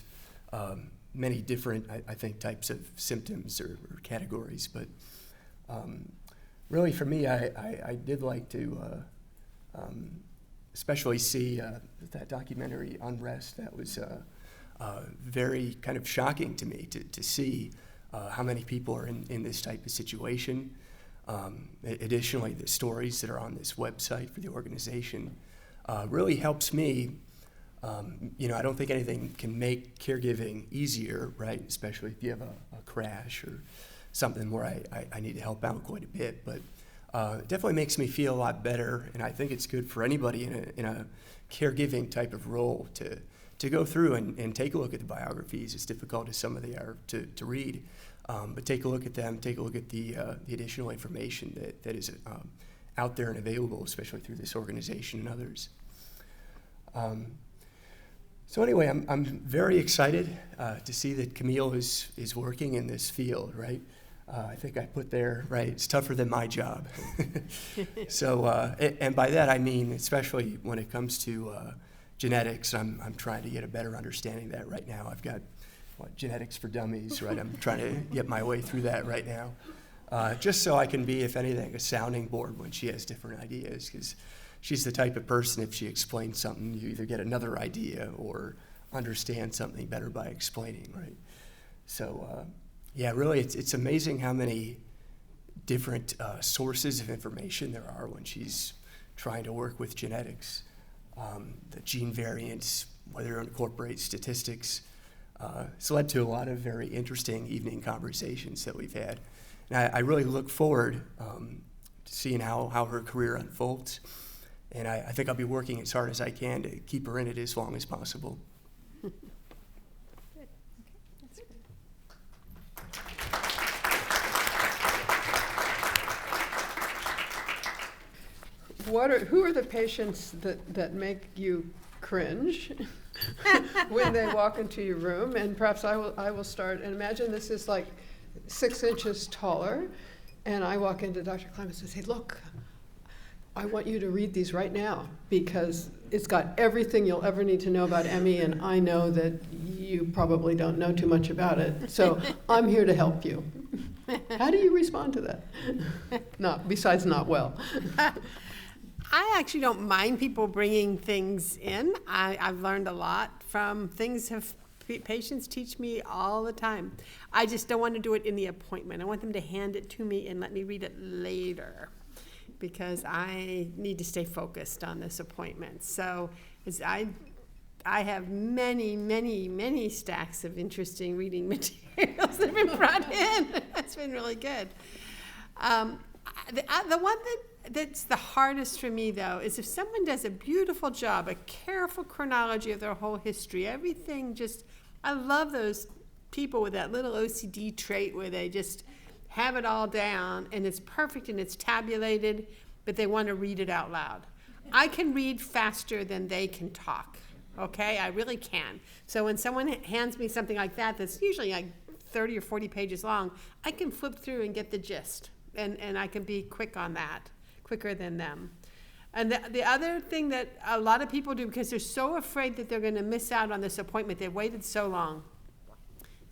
many different, I think, types of symptoms or categories. But really, for me, I did like to especially see that documentary, Unrest. That was very kind of shocking to me to see how many people are in this type of situation. Additionally, the stories that are on this website for the organization really helps me. I don't think anything can make caregiving easier, right? Especially if you have a crash or something where I need to help out quite a bit. But it definitely makes me feel a lot better, and I think it's good for anybody in a caregiving type of role to go through and take a look at the biographies, as difficult as some of they are to read. But take a look at them, take a look at the additional information that is out there and available, especially through this organization and others. So anyway, I'm very excited to see that Camille is working in this field, right? I think I put there, right, it's tougher than my job. So, and by that I mean, especially when it comes to genetics, I'm trying to get a better understanding of that right now. I've got Genetics for Dummies, right? I'm trying to get my way through that right now, just so I can be, if anything, a sounding board when she has different ideas, because she's the type of person, if she explains something, you either get another idea or understand something better by explaining, right? So, yeah, really, it's amazing how many different sources of information there are when she's trying to work with genetics. The gene variants, whether it incorporates statistics. It's led to a lot of very interesting evening conversations that we've had. And I really look forward to seeing how her career unfolds. And I think I'll be working as hard as I can to keep her in it as long as possible. Good. Okay, that's good. Who are the patients that make you cringe when they walk into your room? And perhaps I will start, and imagine this is like 6 inches taller, and I walk into Dr. Klimas and say, look, I want you to read these right now because it's got everything you'll ever need to know about ME, and I know that you probably don't know too much about it. So I'm here to help you. How do you respond to that? Besides not well. I actually don't mind people bringing things in. I've learned a lot from things patients teach me all the time. I just don't want to do it in the appointment. I want them to hand it to me and let me read it later because I need to stay focused on this appointment. So I have many, many, many stacks of interesting reading materials that have been brought in. That's been really good. The one that's the hardest for me, though, is if someone does a beautiful job, a careful chronology of their whole history, everything just, I love those people with that little OCD trait where they just have it all down and it's perfect and it's tabulated, but they want to read it out loud. I can read faster than they can talk, okay? I really can. So when someone hands me something like that that's usually like 30 or 40 pages long, I can flip through and get the gist. And I can be quick on that, quicker than them. And the other thing that a lot of people do, because they're so afraid that they're going to miss out on this appointment, they've waited so long,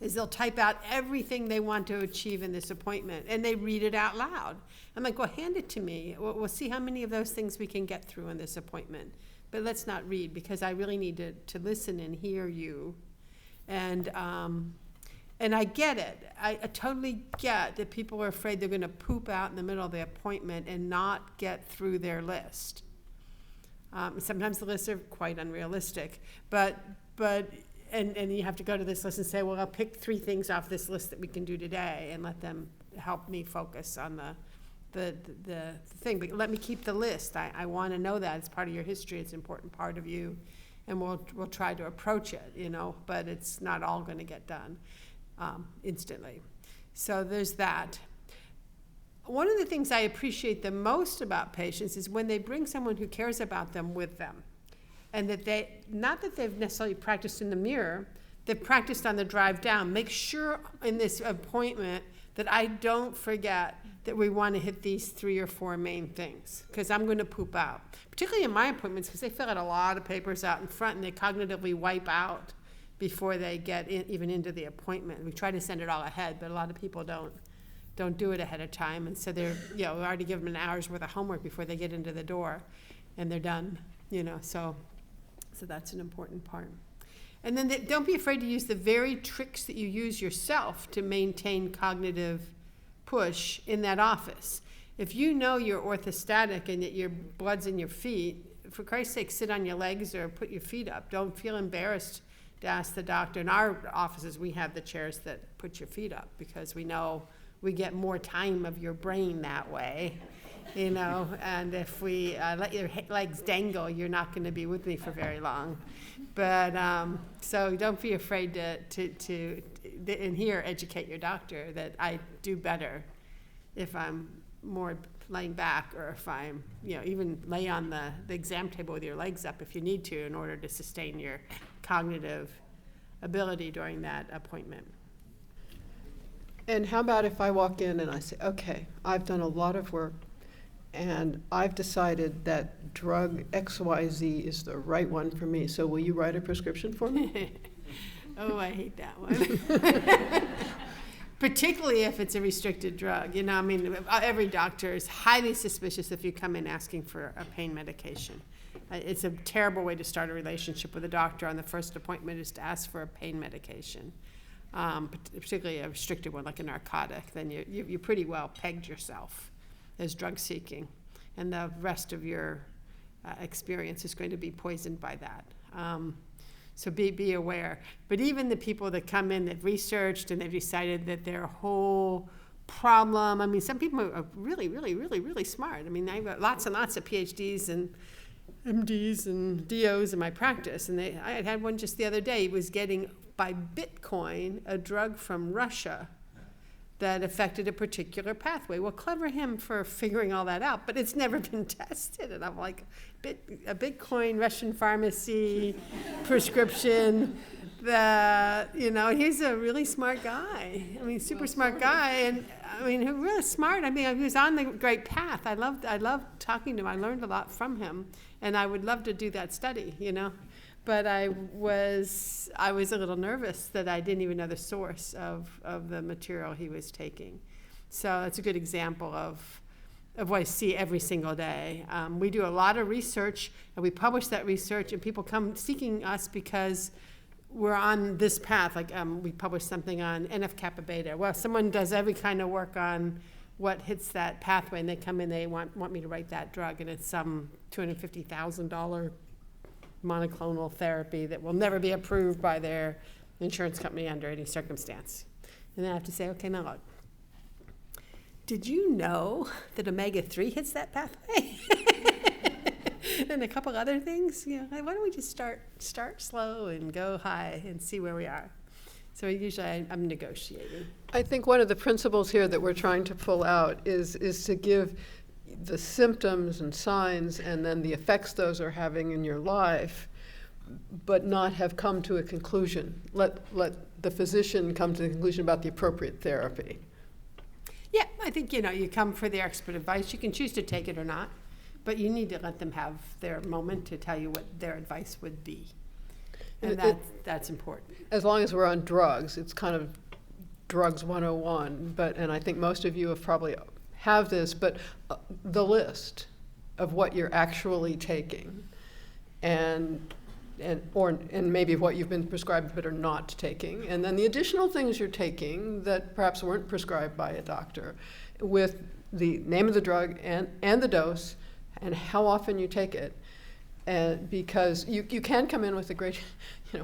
is they'll type out everything they want to achieve in this appointment, and they read it out loud. I'm like, well, hand it to me. We'll see how many of those things we can get through in this appointment. But let's not read, because I really need to listen and hear you. And I get it. I totally get that people are afraid they're going to poop out in the middle of the appointment and not get through their list. Sometimes the lists are quite unrealistic, but you have to go to this list and say, well, I'll pick 3 things off this list that we can do today and let them help me focus on the thing. But let me keep the list. I want to know that. It's part of your history. It's an important part of you, and we'll try to approach it, but it's not all going to get done instantly. So there's that. One of the things I appreciate the most about patients is when they bring someone who cares about them with them. And that not that they've necessarily practiced in the mirror, they've practiced on the drive down. Make sure in this appointment that I don't forget that we want to hit these 3 or 4 main things, because I'm going to poop out. Particularly in my appointments, because they fill out a lot of papers out in front and they cognitively wipe out before they get even into the appointment. We try to send it all ahead, but a lot of people don't do it ahead of time, and so they're, we already give them an hour's worth of homework before they get into the door, and they're done, so that's an important part. And then don't be afraid to use the very tricks that you use yourself to maintain cognitive push in that office. If you know you're orthostatic and that your blood's in your feet, for Christ's sake, sit on your legs or put your feet up. Don't feel embarrassed to ask the doctor. In our offices, we have the chairs that put your feet up because we know we get more time of your brain that way, and if we let your legs dangle, you're not going to be with me for very long. But so don't be afraid to in here educate your doctor that I do better if I'm more laying back, or if I'm, even lay on the exam table with your legs up if you need to in order to sustain your cognitive ability during that appointment. And how about if I walk in and I say, okay, I've done a lot of work and I've decided that drug XYZ is the right one for me, so will you write a prescription for me? Oh, I hate that one. Particularly if it's a restricted drug. Every doctor is highly suspicious if you come in asking for a pain medication. It's a terrible way to start a relationship with a doctor on the first appointment, is to ask for a pain medication. Particularly a restricted one like a narcotic, then you pretty well pegged yourself as drug seeking, and the rest of your experience is going to be poisoned by that. So be aware. But even the people that come in that researched and they've decided that their whole problem, some people are really, really, really, really smart. I've got lots and lots of PhDs and MDs and DOs in my practice, and I had one just the other day. He was getting, by Bitcoin, a drug from Russia that affected a particular pathway. Well, clever him for figuring all that out, but it's never been tested. And I'm like, a Bitcoin, Russian pharmacy, prescription, He's a really smart guy. I mean, super smart guy, and I mean, really smart. I mean, he was on the great path. I loved talking to him. I learned a lot from him, and I would love to do that study, But I was a little nervous that I didn't even know the source of the material he was taking. So that's a good example of what I see every single day. We do a lot of research, and we publish that research, and people come seeking us because we're on this path. Like we published something on NF-kappa beta. Well, someone does every kind of work on what hits that pathway, and they come in, they want me to write that drug, and it's some $250,000 monoclonal therapy that will never be approved by their insurance company under any circumstance. And then I have to say, okay, now look, did you know that omega-3 hits that pathway? And a couple other things, why don't we just start slow and go high and see where we are? So usually I'm negotiating. I think one of the principles here that we're trying to pull out is to give the symptoms and signs and then the effects those are having in your life, but not have come to a conclusion. Let the physician come to the conclusion about the appropriate therapy. Yeah, I think, you come for their expert advice. You can choose to take it or not, but you need to let them have their moment to tell you what their advice would be. And that's important. As long as we're on drugs, it's kind of drugs 101, and I think most of you have probably have this, but the list of what you're actually taking and maybe what you've been prescribed but are not taking, and then the additional things you're taking that perhaps weren't prescribed by a doctor, with the name of the drug and the dose and how often you take it. And because you can come in with a great,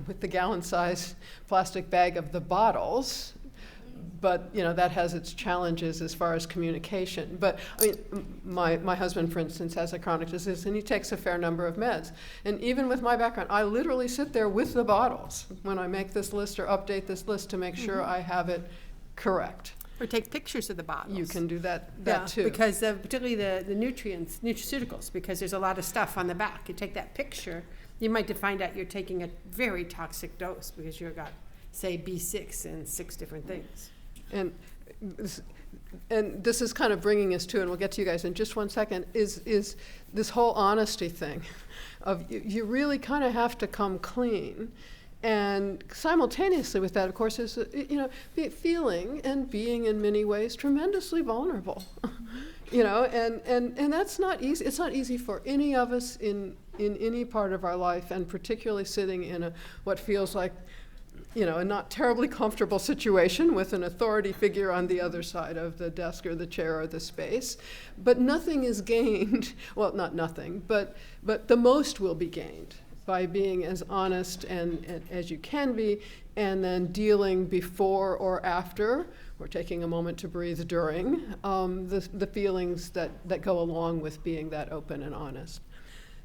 with the gallon-sized plastic bag of the bottles, but that has its challenges as far as communication. But I mean, my husband, for instance, has a chronic disease, and he takes a fair number of meds. And even with my background, I literally sit there with the bottles when I make this list or update this list to make sure I have it correct. Or take pictures of the bottles. You can do that too. Because particularly the nutrients, nutraceuticals, because there's a lot of stuff on the back. You take that picture, you might find out you're taking a very toxic dose because you've got, say, B6 and 6 different things. And this is kind of bringing us to, and we'll get to you guys in just one second, is this whole honesty thing of you really kind of have to come clean. And simultaneously with that, of course, is feeling and being in many ways tremendously vulnerable. And that's not easy. It's not easy for any of us in any part of our life, and particularly sitting in what feels like a not terribly comfortable situation with an authority figure on the other side of the desk or the chair or the space. But nothing is gained, well, not nothing, but the most will be gained by being as honest and as you can be, and then dealing before or after, or taking a moment to breathe during, the feelings that go along with being that open and honest.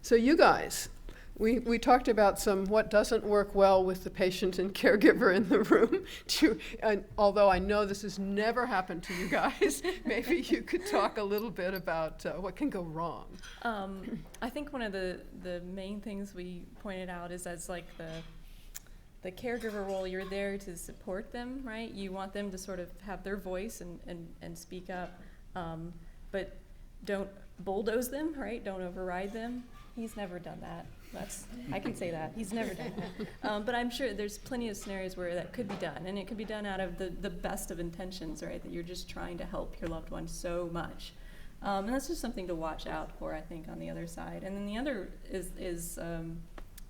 So you guys, we talked about what doesn't work well with the patient and caregiver in the room. And although I know this has never happened to you guys, maybe you could talk a little bit about what can go wrong. I think one of the main things we pointed out is as like the caregiver role, you're there to support them, right? You want them to sort of have their voice and speak up, but don't bulldoze them, right? Don't override them. He's never done that. I can say that. He's never done that. But I'm sure there's plenty of scenarios where that could be done, and it could be done out of the best of intentions, right? That you're just trying to help your loved one so much. And that's just something to watch out for, I think, on the other side. And then the other is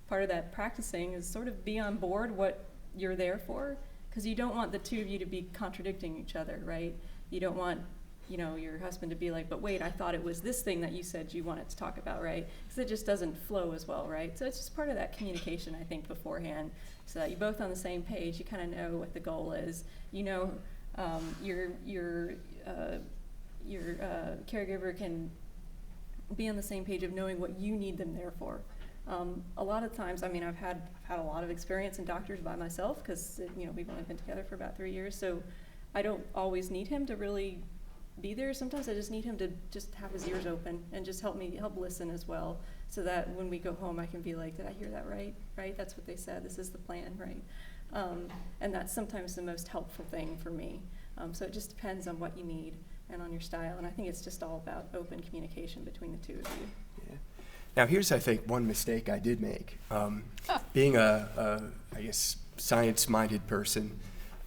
part of that practicing is sort of be on board what you're there for, because you don't want the two of you to be contradicting each other, right? You don't want your husband to be like, but wait, I thought it was this thing that you said you wanted to talk about, right? Because it just doesn't flow as well, right? So it's just part of that communication, I think, beforehand, so that you're both on the same page. You kind of know what the goal is. Your caregiver can be on the same page of knowing what you need them there for. A lot of times, I've had a lot of experience in doctors by myself because we've only been together for about 3 years, so I don't always need him to really be there. Sometimes I just need him to just have his ears open and just help listen as well, so that when we go home I can be like, did I hear that right? Right? That's what they said. This is the plan, right? And that's sometimes the most helpful thing for me. So it just depends on what you need and on your style. And I think it's just all about open communication between the two of you. Yeah. Now, here's, I think, one mistake I did make. Being I guess, science-minded person,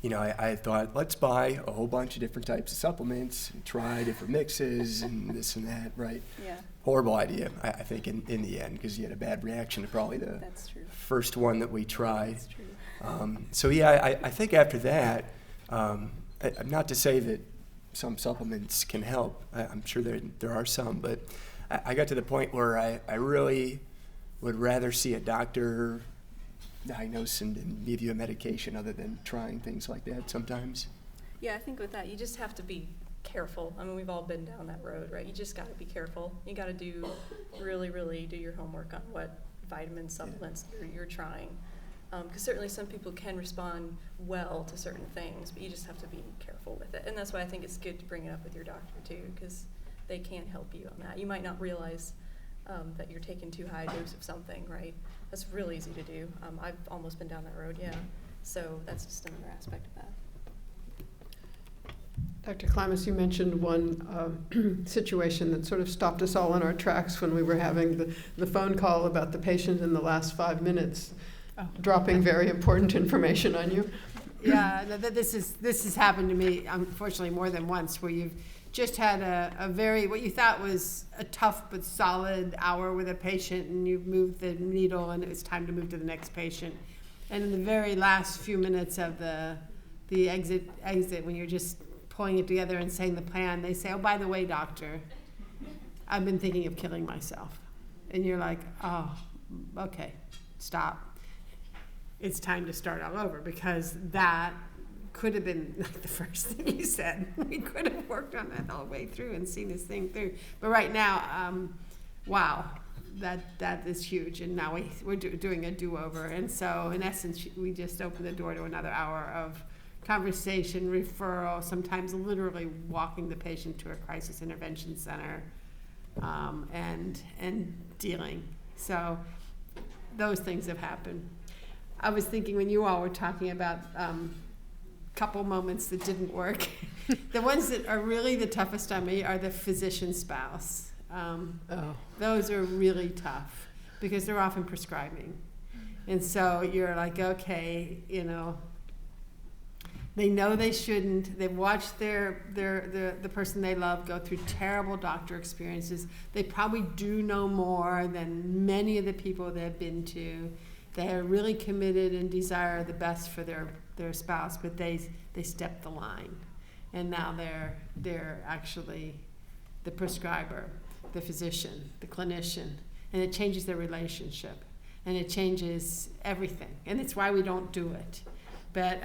you know, I thought, let's buy a whole bunch of different types of supplements and try different mixes and this and that, right? Yeah. Horrible idea, I think, in the end, because you had a bad reaction to probably the That's true. first one that we tried. That's true. So yeah, I think after that, not to say that some supplements can help. I'm sure there are some, but I got to the point where I really would rather see a doctor diagnose and give you a medication other than trying things like that sometimes. Yeah, I think with that, you just have to be careful. I mean, we've all been down that road, right? You just got to be careful. You got to really do your homework on what vitamin supplements you're trying. Because certainly some people can respond well to certain things, but you just have to be careful with it. And that's why I think it's good to bring it up with your doctor too, because they can help you on that. You might not realize that you're taking too high a dose of something, right? That's real easy to do. I've almost been down that road, yeah. So that's just another aspect of that. Dr. Klimas, you mentioned one situation that sort of stopped us all in our tracks when we were having the phone call about the patient in the last 5 minutes, dropping very important information on you. Yeah, this has happened to me, unfortunately, more than once, where you've just had a very, what you thought was a tough but solid hour with a patient, and you've moved the needle and it was time to move to the next patient. And in the very last few minutes of the exit, when you're just pulling it together and saying the plan, they say, oh, by the way, doctor, I've been thinking of killing myself. And you're like, oh, okay, stop. It's time to start all over, because that could have been like the first thing you said. We could have worked on that all the way through and seen this thing through. But right now, wow, that is huge. And now we're doing a do-over. And so in essence, we just opened the door to another hour of conversation, referral, sometimes literally walking the patient to a crisis intervention center, and dealing. So those things have happened. I was thinking when you all were talking about couple moments that didn't work, the ones that are really the toughest on me are the physician spouse. Those are really tough because they're often prescribing. And so you're like, okay, you know, they know they shouldn't. They've watched the person they love go through terrible doctor experiences. They probably do know more than many of the people they've been to. They are really committed and desire the best for their spouse, but they step the line. And now they're actually the prescriber, the physician, the clinician, and it changes their relationship. And it changes everything. And it's why we don't do it. But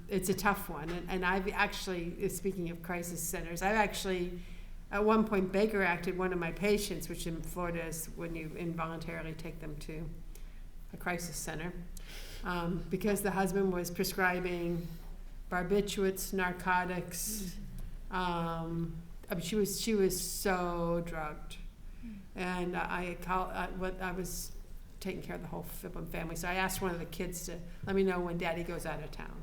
it's a tough one. And I've actually, speaking of crisis centers, I've actually, at one point, Baker acted one of my patients, which in Florida is when you involuntarily take them to a crisis center, because the husband was prescribing barbiturates, narcotics. I mean, she was so drugged. And I was taking care of the whole family. So I asked one of the kids to let me know when Daddy goes out of town.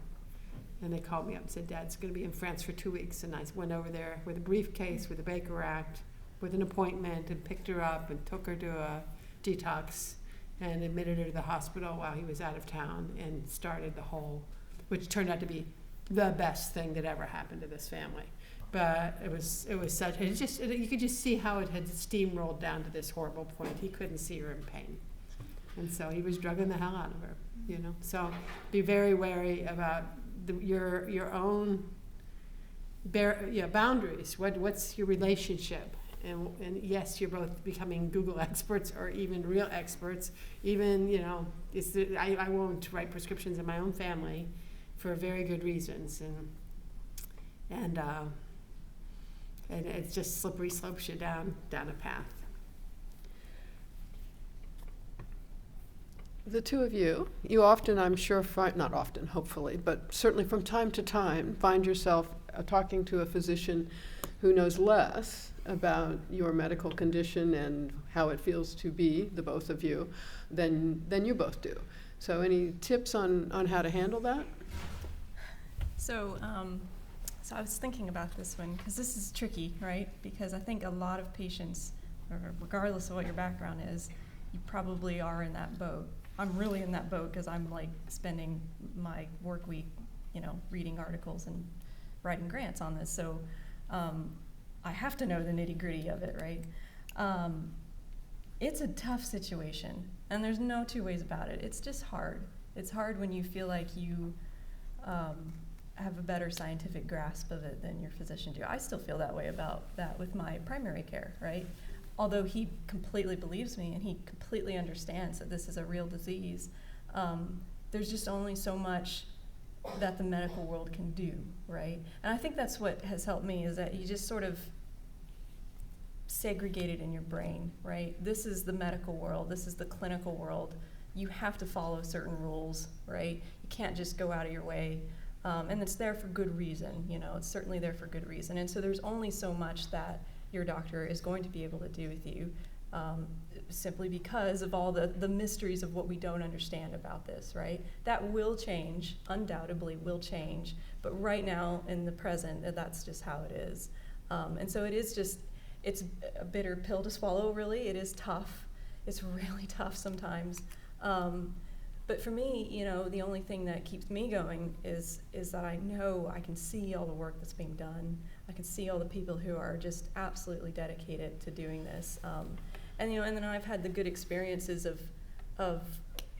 And they called me up and said, Dad's going to be in France for 2 weeks. And I went over there with a briefcase, with a Baker Act, with an appointment, and picked her up and took her to a detox and admitted her to the hospital while he was out of town, and started the whole, which turned out to be the best thing that ever happened to this family. But it was such, you could just see how it had steamrolled down to this horrible point. He couldn't see her in pain. And so he was drugging the hell out of her, you know. So be very wary about your own boundaries. What's your relationship? And yes, you're both becoming Google experts or even real experts. Even, you know, I won't write prescriptions in my own family for very good reasons. And it's just slippery slopes you down a path. The two of you often, I'm sure, not often, hopefully, but certainly from time to time, find yourself talking to a physician who knows less about your medical condition and how it feels to be, the both of you, than you both do. So any tips on how to handle that? So, so I was thinking about this one, because this is tricky, right? Because I think a lot of patients, regardless of what your background is, you probably are in that boat. I'm really in that boat because I'm like spending my work week, reading articles and writing grants on this. So I have to know the nitty-gritty of it, right? It's a tough situation, and there's no two ways about it. It's just hard. It's hard when you feel like you have a better scientific grasp of it than your physician do. I still feel that way about that with my primary care, right? Although he completely believes me and he completely understands that this is a real disease, there's just only so much that the medical world can do, right? And I think that's what has helped me, is that you just sort of segregate it in your brain, right? This is the medical world, this is the clinical world. You have to follow certain rules, right? You can't just go out of your way. And it's there for good reason, it's certainly there for good reason. And so there's only so much that your doctor is going to be able to do with you, simply because of all the mysteries of what we don't understand about this, right? That will change, undoubtedly will change, but right now in the present, that's just how it is. And so it's a bitter pill to swallow, really. It is tough. It's really tough sometimes. But for me, the only thing that keeps me going is that I know I can see all the work that's being done. I can see all the people who are just absolutely dedicated to doing this. And then I've had the good experiences of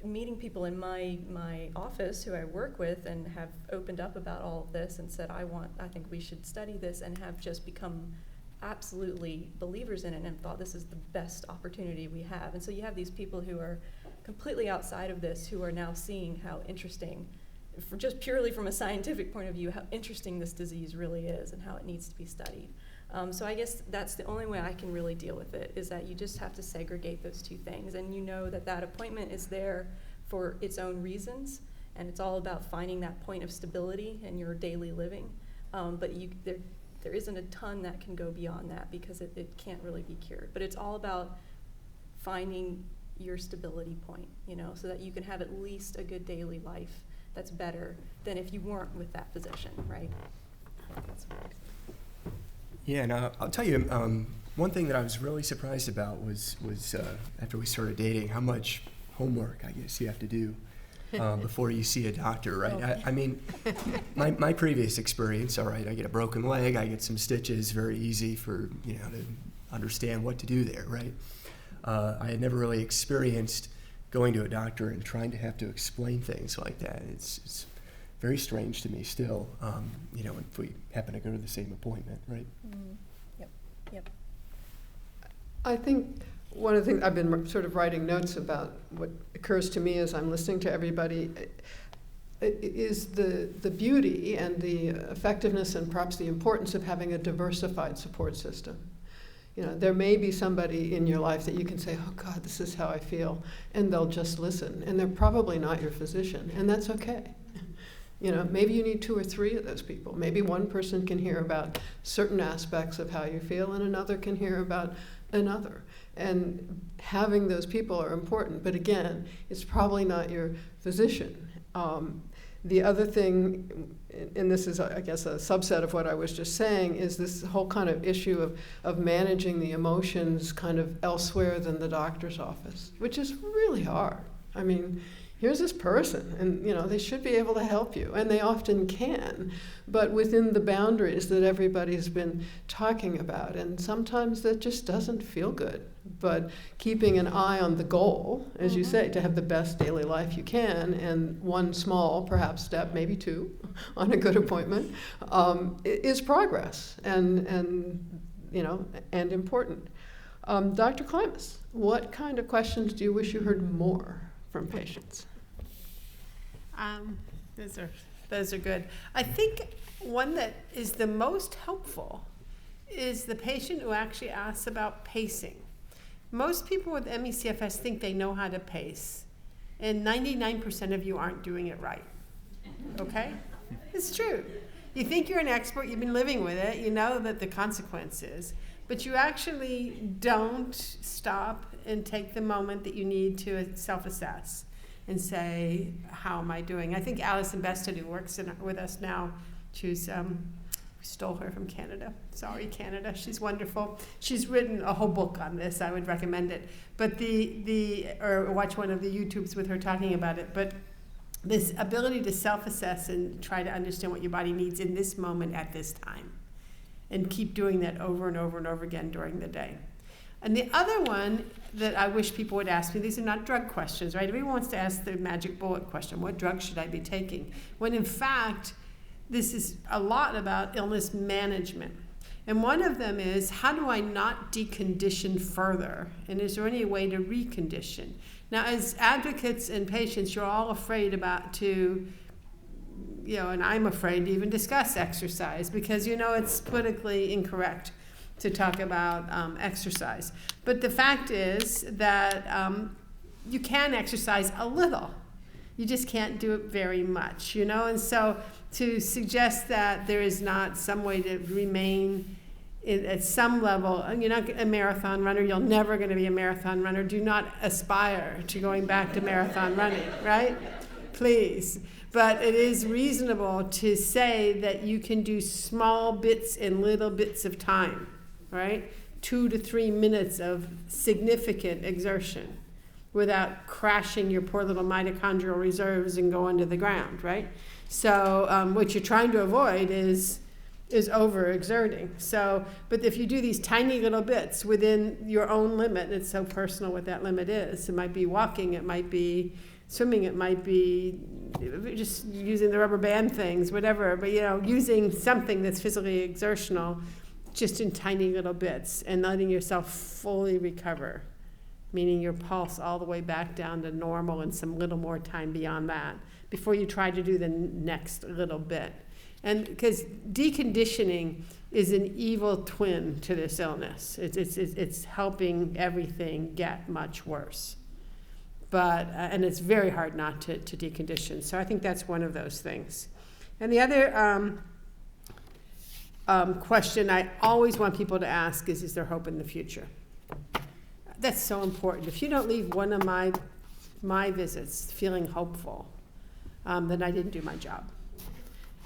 meeting people in my office who I work with and have opened up about all of this and said, I think we should study this, and have just become absolutely believers in it and thought this is the best opportunity we have. And so you have these people who are completely outside of this, who are now seeing how interesting, just purely from a scientific point of view, how interesting this disease really is and how it needs to be studied. So I guess that's the only way I can really deal with it, is that you just have to segregate those two things, and that appointment is there for its own reasons, and it's all about finding that point of stability in your daily living. But there isn't a ton that can go beyond that, because it can't really be cured. But it's all about finding your stability point, so that you can have at least a good daily life that's better than if you weren't with that physician, right? Yeah, and I'll tell you, one thing that I was really surprised about was after we started dating, how much homework, I guess, you have to do before you see a doctor, right? I mean, my previous experience, all right, I get a broken leg, I get some stitches, very easy for, to understand what to do there, right? I had never really experienced going to a doctor and trying to have to explain things like that. It's very strange to me still, if we happen to go to the same appointment, right? Mm-hmm. Yep. I think one of the things I've been sort of writing notes about, what occurs to me as I'm listening to everybody, is the beauty and the effectiveness and perhaps the importance of having a diversified support system. There may be somebody in your life that you can say, oh God, this is how I feel, and they'll just listen. And they're probably not your physician, and that's okay. Maybe you need 2 or 3 of those people. Maybe one person can hear about certain aspects of how you feel, and another can hear about another. And having those people are important, but again, it's probably not your physician. The other thing, and this is, I guess, a subset of what I was just saying, is this whole kind of issue of managing the emotions kind of elsewhere than the doctor's office, which is really hard. I mean, here's this person, and they should be able to help you, and they often can, but within the boundaries that everybody's been talking about, and sometimes that just doesn't feel good. But keeping an eye on the goal, as you say, to have the best daily life you can, and one small, perhaps step, maybe 2, on a good appointment, is progress and important. Dr. Klimas, what kind of questions do you wish you heard more from patients? Those are good. I think one that is the most helpful is the patient who actually asks about pacing. Most people with ME/CFS think they know how to pace, and 99% of you aren't doing it right. Okay? It's true. You think you're an expert, you've been living with it, you know that the consequences, but you actually don't stop and take the moment that you need to self-assess. and say, how am I doing? I think Alison Bested, who works with us now, she's, we stole her from Canada. Sorry, Canada. She's wonderful. She's written a whole book on this. I would recommend it. But or watch one of the YouTubes with her talking about it. But this ability to self-assess and try to understand what your body needs in this moment at this time. And keep doing that over and over and over again during the day. And the other one that I wish people would ask me, these are not drug questions, right? Everyone wants to ask the magic bullet question, what drug should I be taking? When in fact, this is a lot about illness management. And one of them is, how do I not decondition further? And is there any way to recondition? Now, as advocates and patients, you're all afraid and I'm afraid to even discuss exercise because, it's politically incorrect to talk about exercise. But the fact is that you can exercise a little. You just can't do it very much, And so to suggest that there is not some way to remain at some level, you're not a marathon runner, you're never going to be a marathon runner. Do not aspire to going back to marathon running, right? Please. But it is reasonable to say that you can do small bits in little bits of time, right? 2 to 3 minutes of significant exertion without crashing your poor little mitochondrial reserves and going to the ground, right? So what you're trying to avoid is overexerting. So, but if you do these tiny little bits within your own limit, and it's so personal what that limit is. It might be walking, it might be swimming, it might be just using the rubber band things, whatever, but using something that's physically exertional just in tiny little bits and letting yourself fully recover, meaning your pulse all the way back down to normal and some little more time beyond that before you try to do the next little bit. And because deconditioning is an evil twin to this illness. It's helping everything get much worse. But and it's very hard not to decondition. So I think that's one of those things. And the other question I always want people to ask is there hope in the future? That's so important. If you don't leave one of my visits feeling hopeful, then I didn't do my job.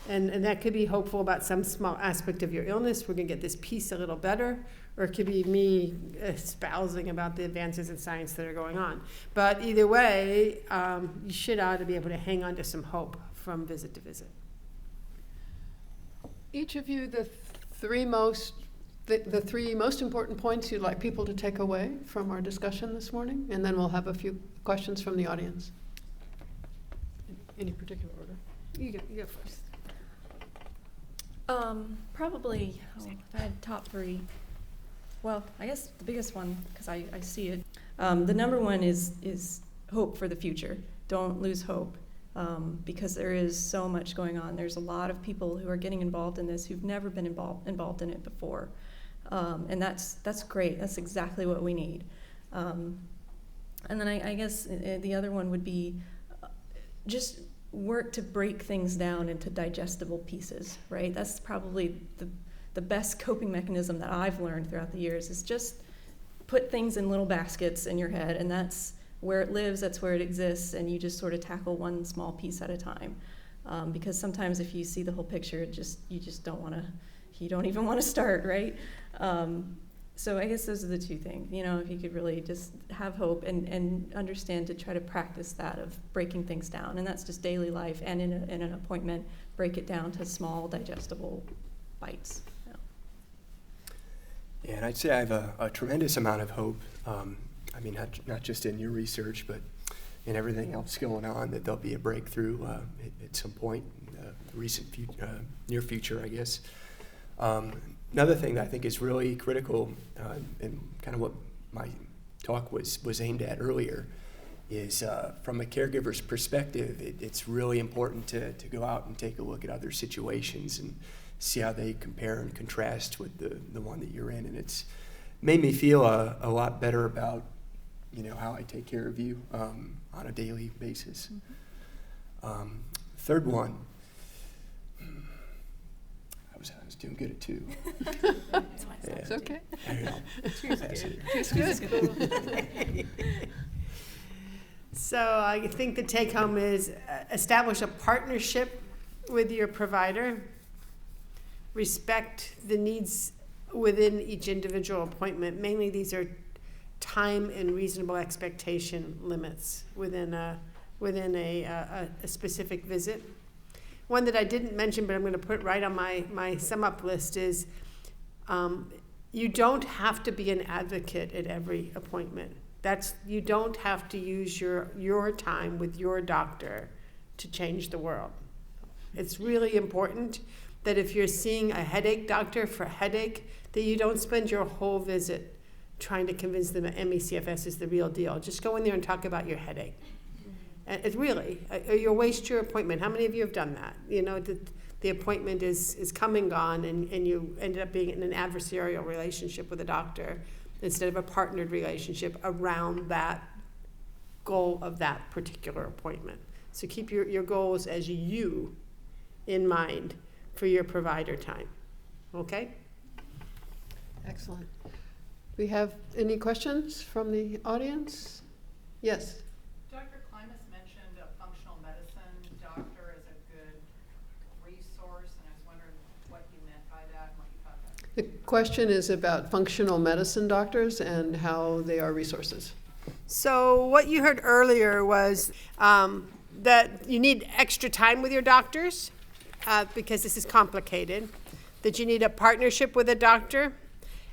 And that could be hopeful about some small aspect of your illness. We're going to get this piece a little better. Or it could be me espousing about the advances in science that are going on. But either way, you should ought to be able to hang on to some hope from visit to visit. Each of you, the three most important points you'd like people to take away from our discussion this morning, and then we'll have a few questions from the audience. In any particular order? You go first. Probably, if I had top 3. Well, I guess the biggest one, because I see it. The number one is hope for the future. Don't lose hope, because there is so much going on. There's a lot of people who are getting involved in this who've never been involved in it before, and that's great. That's exactly what we need. And then I guess the other one would be just work to break things down into digestible pieces, right? That's probably the best coping mechanism that I've learned throughout the years is just put things in little baskets in your head, and that's where it lives, that's where it exists, and you just sort of tackle one small piece at a time. Because sometimes if you see the whole picture, you don't even want to start, right? So I guess those are the two things. If you could really just have hope and understand to try to practice that of breaking things down, and that's just daily life, and in an appointment, break it down to small, digestible bites. Yeah, and I'd say I have a tremendous amount of hope. Not just in your research, but in everything else going on, that there'll be a breakthrough at some point in the near future, I guess. Another thing that I think is really critical, and kind of what my talk was aimed at earlier, is from a caregiver's perspective, it's really important to go out and take a look at other situations and see how they compare and contrast with the one that you're in. And it's made me feel a lot better about how I take care of you on a daily basis. Mm-hmm. Third one, I was doing good at 2. It's okay. It's good. So I think the take home is establish a partnership with your provider, respect the needs within each individual appointment. Mainly these are time and reasonable expectation limits within a specific visit. One that I didn't mention, but I'm going to put right on my sum up list is you don't have to be an advocate at every appointment. You don't have to use your time with your doctor to change the world. It's really important that if you're seeing a headache doctor for a headache, that you don't spend your whole visit trying to convince them that ME/CFS is the real deal. Just go in there and talk about your headache. It really, you'll waste your appointment. How many of you have done that? You know, the appointment is come and gone, and you ended up being in an adversarial relationship with a doctor instead of a partnered relationship around that goal of that particular appointment. So keep your goals as you in mind for your provider time. Okay? Excellent. We have any questions from the audience? Yes. Dr. Klimas mentioned a functional medicine doctor as a good resource, and I was wondering what you meant by that and what you thought that The question is about functional medicine doctors and how they are resources. So what you heard earlier was that you need extra time with your doctors because this is complicated, that you need a partnership with a doctor.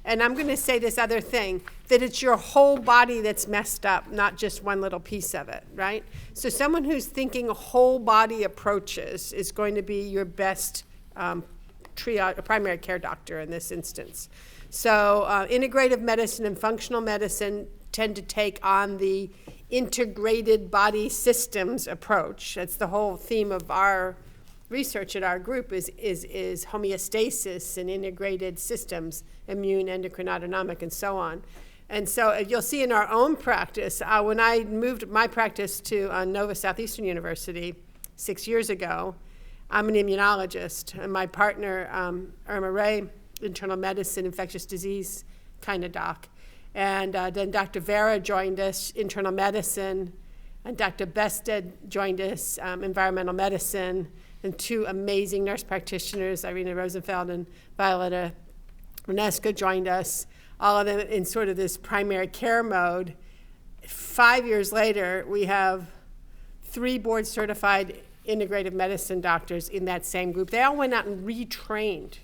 And I'm going to say this other thing, that it's your whole body that's messed up, not just one little piece of it, right? So someone who's thinking whole body approaches is going to be your best primary care doctor in this instance. So integrative medicine and functional medicine tend to take on the integrated body systems approach. That's the whole theme of our research at our group is homeostasis and integrated systems, immune, endocrine, autonomic, and so on. And so you'll see in our own practice, when I moved my practice to Nova Southeastern University 6 years ago, I'm an immunologist, and my partner, Irma Ray, internal medicine, infectious disease kind of doc. And then Dr. Vera joined us, internal medicine, and Dr. Bested joined us, environmental medicine, and two amazing nurse practitioners, Irina Rosenfeld and Violetta Renesca, joined us, all of them in sort of this primary care mode. 5 years later, we have 3 board-certified integrative medicine doctors in that same group. They all went out and retrained,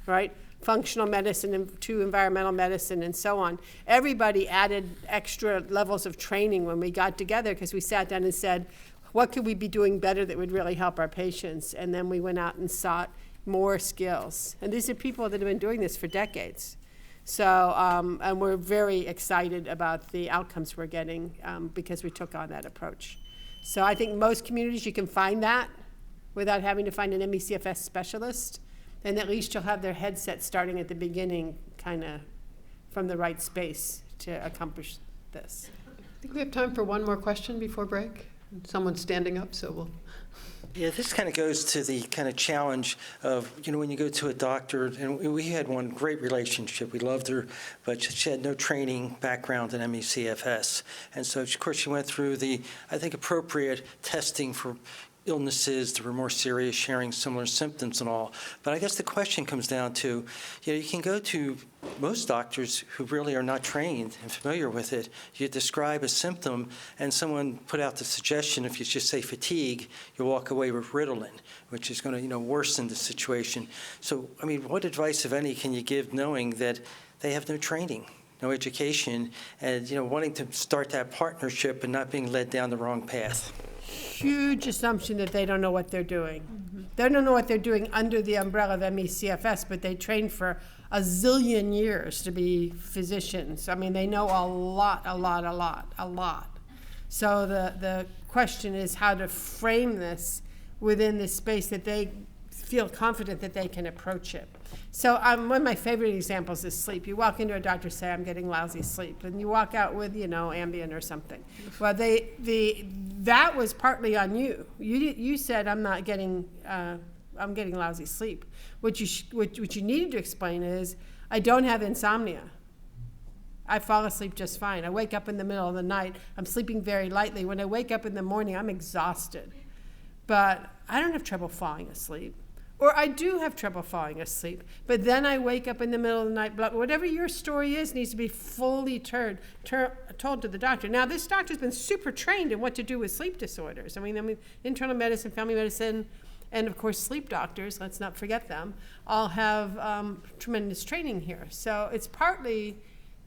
right? Functional medicine to environmental medicine and so on. Everybody added extra levels of training when we got together because we sat down and said, what could we be doing better that would really help our patients? And then we went out and sought more skills. And these are people that have been doing this for decades. So, and we're very excited about the outcomes we're getting because we took on that approach. So I think most communities you can find that without having to find an ME/CFS specialist. And at least you'll have their headset starting at the beginning, kind of from the right space to accomplish this. I think we have time for one more question before break. Someone's standing up, so we'll. Yeah, this kind of goes to the kind of challenge of, when you go to a doctor, and we had one great relationship. We loved her, but she had no training background in ME/CFS. And so, of course, she went through the, I think, appropriate testing for illnesses that were more serious, sharing similar symptoms and all. But I guess the question comes down to, you can go to most doctors who really are not trained and familiar with it. You describe a symptom, and someone put out the suggestion, if you just say fatigue, you walk away with Ritalin, which is going to, worsen the situation. So, what advice, if any, can you give knowing that they have no training, no education, and, wanting to start that partnership and not being led down the wrong path? Huge assumption that they don't know what they're doing. Mm-hmm. They don't know what they're doing under the umbrella of ME/CFS, but they trained for a zillion years to be physicians. They know a lot. So the question is how to frame this within this space that they feel confident that they can approach it. So one of my favorite examples is sleep. You walk into a doctor, say, I'm getting lousy sleep, and you walk out with, Ambien or something. Well, that was partly on you. You said, I'm getting lousy sleep. What you needed to explain is, I don't have insomnia. I fall asleep just fine. I wake up in the middle of the night. I'm sleeping very lightly. When I wake up in the morning, I'm exhausted. But I don't have trouble falling asleep. Or I do have trouble falling asleep. But then I wake up in the middle of the night. Whatever your story is needs to be fully told to the doctor. Now, this doctor's been super trained in what to do with sleep disorders. I mean, internal medicine, family medicine, and of course sleep doctors, let's not forget them, all have tremendous training here. So it's partly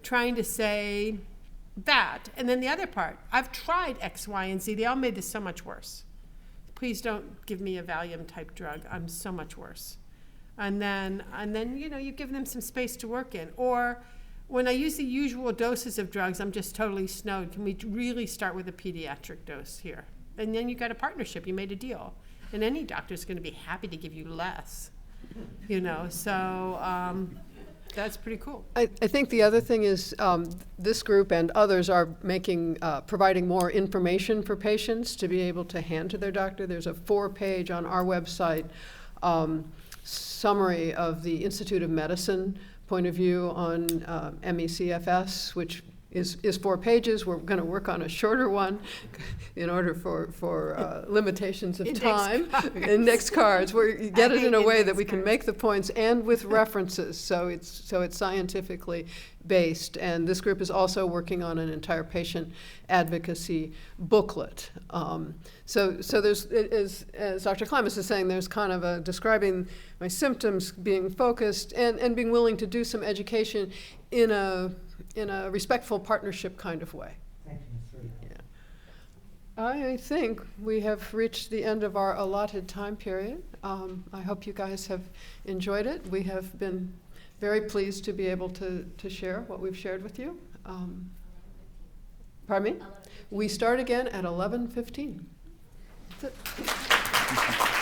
trying to say that. And then the other part, I've tried X, Y, and Z. They all made this so much worse. Please don't give me a Valium type drug. I'm so much worse. And then you give them some space to work in. Or when I use the usual doses of drugs, I'm just totally snowed. Can we really start with a pediatric dose here? And then you got a partnership. You made a deal. And any doctor's going to be happy to give you less. So that's pretty cool. I think the other thing is this group and others are providing more information for patients to be able to hand to their doctor. There's a 4-page on our website summary of the Institute of Medicine point of view on MECFS, which is 4 pages. We're going to work on a shorter one in order for limitations of time. Index cards, where you get it in a way that we can make the points and with references, so it's scientifically based. And this group is also working on an entire patient advocacy booklet. So there's, as Dr. Klimas is saying, there's kind of a describing my symptoms, being focused, and being willing to do some education in a respectful partnership kind of way. Thank you, Ms. Yeah. I think we have reached the end of our allotted time period. I hope you guys have enjoyed it. We have been very pleased to be able to share what we've shared with you. Pardon me? We start again at 11:15. That's it.